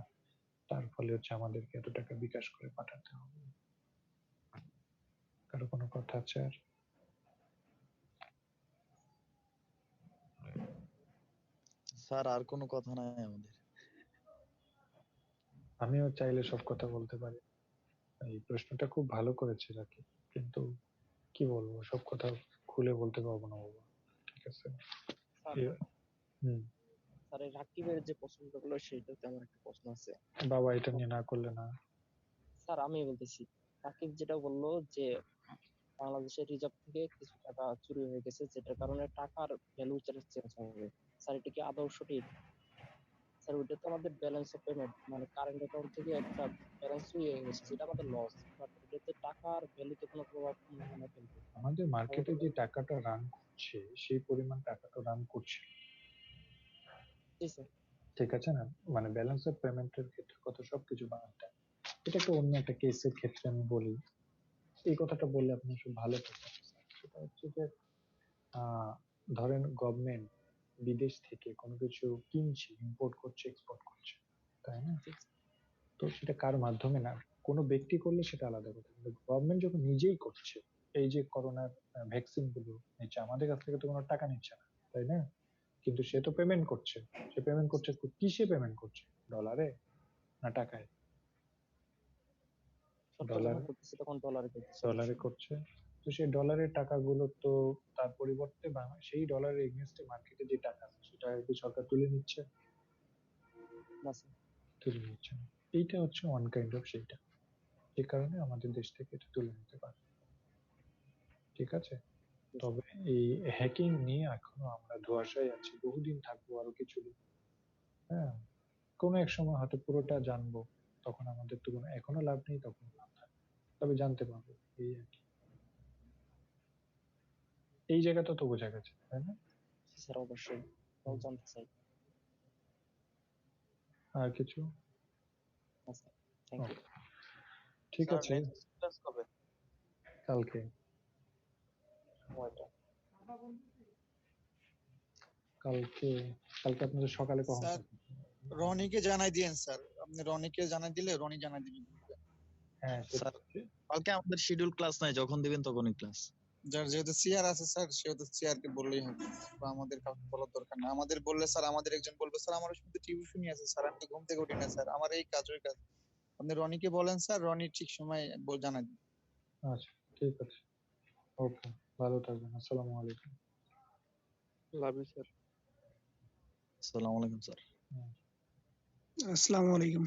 তার ফলে হচ্ছে আমাদেরকে এত টাকা বিকাশ করে পাঠাতে হবে। কারো কোনো কথা আছে আর? স্যার আর কোনো কথা নাই আমাদের। আমিও চাইলে সব কথা বলতে পারি। এই প্রশ্নটা খুব ভালো করেছে রাকিব, কিন্তু কি বলবো, সব কথা খুলে বলতে পারবো না বাবা। ঠিক আছে। হুম, স্যার এই রাকিবের যে প্রশ্নগুলো সেইটাতে আমার একটা প্রশ্ন আছে। বাবা এটা নিয়ে না করলে না। স্যার আমি বলতেছি, রাকিব যেটা বললো যে বাংলাদেশের রিজার্ভ থেকে কিছু টাকা চুরি হয়ে গেছে, যেটার কারণে টাকার ভ্যালু চেঞ্জ হবে। স্যার এটা কি আদৌ সঠিক? স্যার ওইটা তো আমাদের ব্যালেন্স অফ পেমেন্ট, মানে কারেন্ট অ্যাকাউন্ট থেকে একটা ব্যালেন্স চুরি হয়ে গেছে, যেটা আমাদের লস, বাট এটাতে টাকার ভ্যালুতে কোনো প্রভাব মানে ফেলবে? আমাদের মার্কেটে যে টাকাটা রান করছে সেই পরিমাণ টাকা তো রান করছে, জি স্যার। ঠিক আছে না, মানে ব্যালেন্স অফ পেমেন্টের ক্ষেত্রে কত সবকিছু বাদ দেয়, এটা একটা অন্য একটা কেসের ক্ষেত্রে আমি বলি, এই কথাটা বললে আপনি খুব ভালো করতেন। সেটা হচ্ছে যে ধরেন গভর্নমেন্ট বিদেশ থেকে কোনো কিছু কিনছে, ইম্পোর্ট করছে, এক্সপোর্ট করছে, তাই না? তো সেটা কার মাধ্যমে না, কোনো ব্যক্তি করলে সেটা আলাদা কথা, কিন্তু গভর্নমেন্ট যখন নিজেই করছে, এই যে করোনার ভ্যাকসিন গুলো নিচ্ছে, আমাদের কাছ থেকে তো কোনো টাকা নিচ্ছে না, তাই না? কিন্তু সে তো পেমেন্ট করছে। সে পেমেন্ট করছে কিসে পেমেন্ট করছে? ডলারে না টাকায়? সরকার যখন ডলারে। করতেছে তখন ডলারে করতেছে ডলারে অবশ্যই। করছে। তো সেই ডলারের টাকাগুলো তো তার পরিবর্তে সেই ডলারের এগেইনস্টে মার্কেটে যে টাকা আছে সেটা কি সরকার তুলে নিচ্ছে? না স্যার। তুলে নিচ্ছে না। এইটা হচ্ছে ওয়ান কাইন্ড অফ সেইটা, যে কারণে আমাদের দেশ থেকে এটা তুলে নিতে পারে। ঠিক আছে? তবে এই হ্যাকিং নিয়ে এখনো আমরা ধোঁয়াশায় আছি, বহুদিন থাকবো, আরো কিছুদিন। হ্যাঁ, কোনো এক সময় হয়তো পুরোটা জানবো, তখন আমাদের তো কোনো এখনো লাভ নেই, তখন লাভ থাকবে, তবে জানতে পারবো, এই আর কি। এই জায়গাটা তো বোঝা গেছে, তাই না? জি স্যার অবশ্যই, তাও জানতে চাই। আর কিছু? না স্যার, থ্যাংক ইউ। ঠিক স্যার আছে, নেক্সট ক্লাস কবে? কালকে। সময়টা কালকে কালকে আপনাদের সকালে কখন স্যার থাকে? রনিকে জানাই দিয়েন স্যার, আপনি রনিকে জানাই দিলে রনি জানাই দিবেন। হ্যাঁ, স্যার কালকে আমাদের শিডিউল ক্লাস নাই, যখন দিবেন তখনই ক্লাস। যার যেহেতু চেয়ার আছে স্যার, সেহেতু চেয়ারকে বললেই হবে, বা আমাদের কাউকে বলার দরকার না। আমাদের বললে স্যার, আমাদের একজন বলবে স্যার আমার শুধু টিউশনই আছে স্যার, আমি তো ঘুম থেকে উঠি না স্যার, আমার এই কাজ ওই কাজ। আপনি রনিকে বলেন স্যার, রনি ঠিক সময় জানাই দিন। আচ্ছা, ঠিক আছে, ওকে, ভালো থাকবেন, আসসালামু আলাইকুম। Love you sir. আসসালামু আলাইকুম স্যার। আসসালামু আলাইকুম।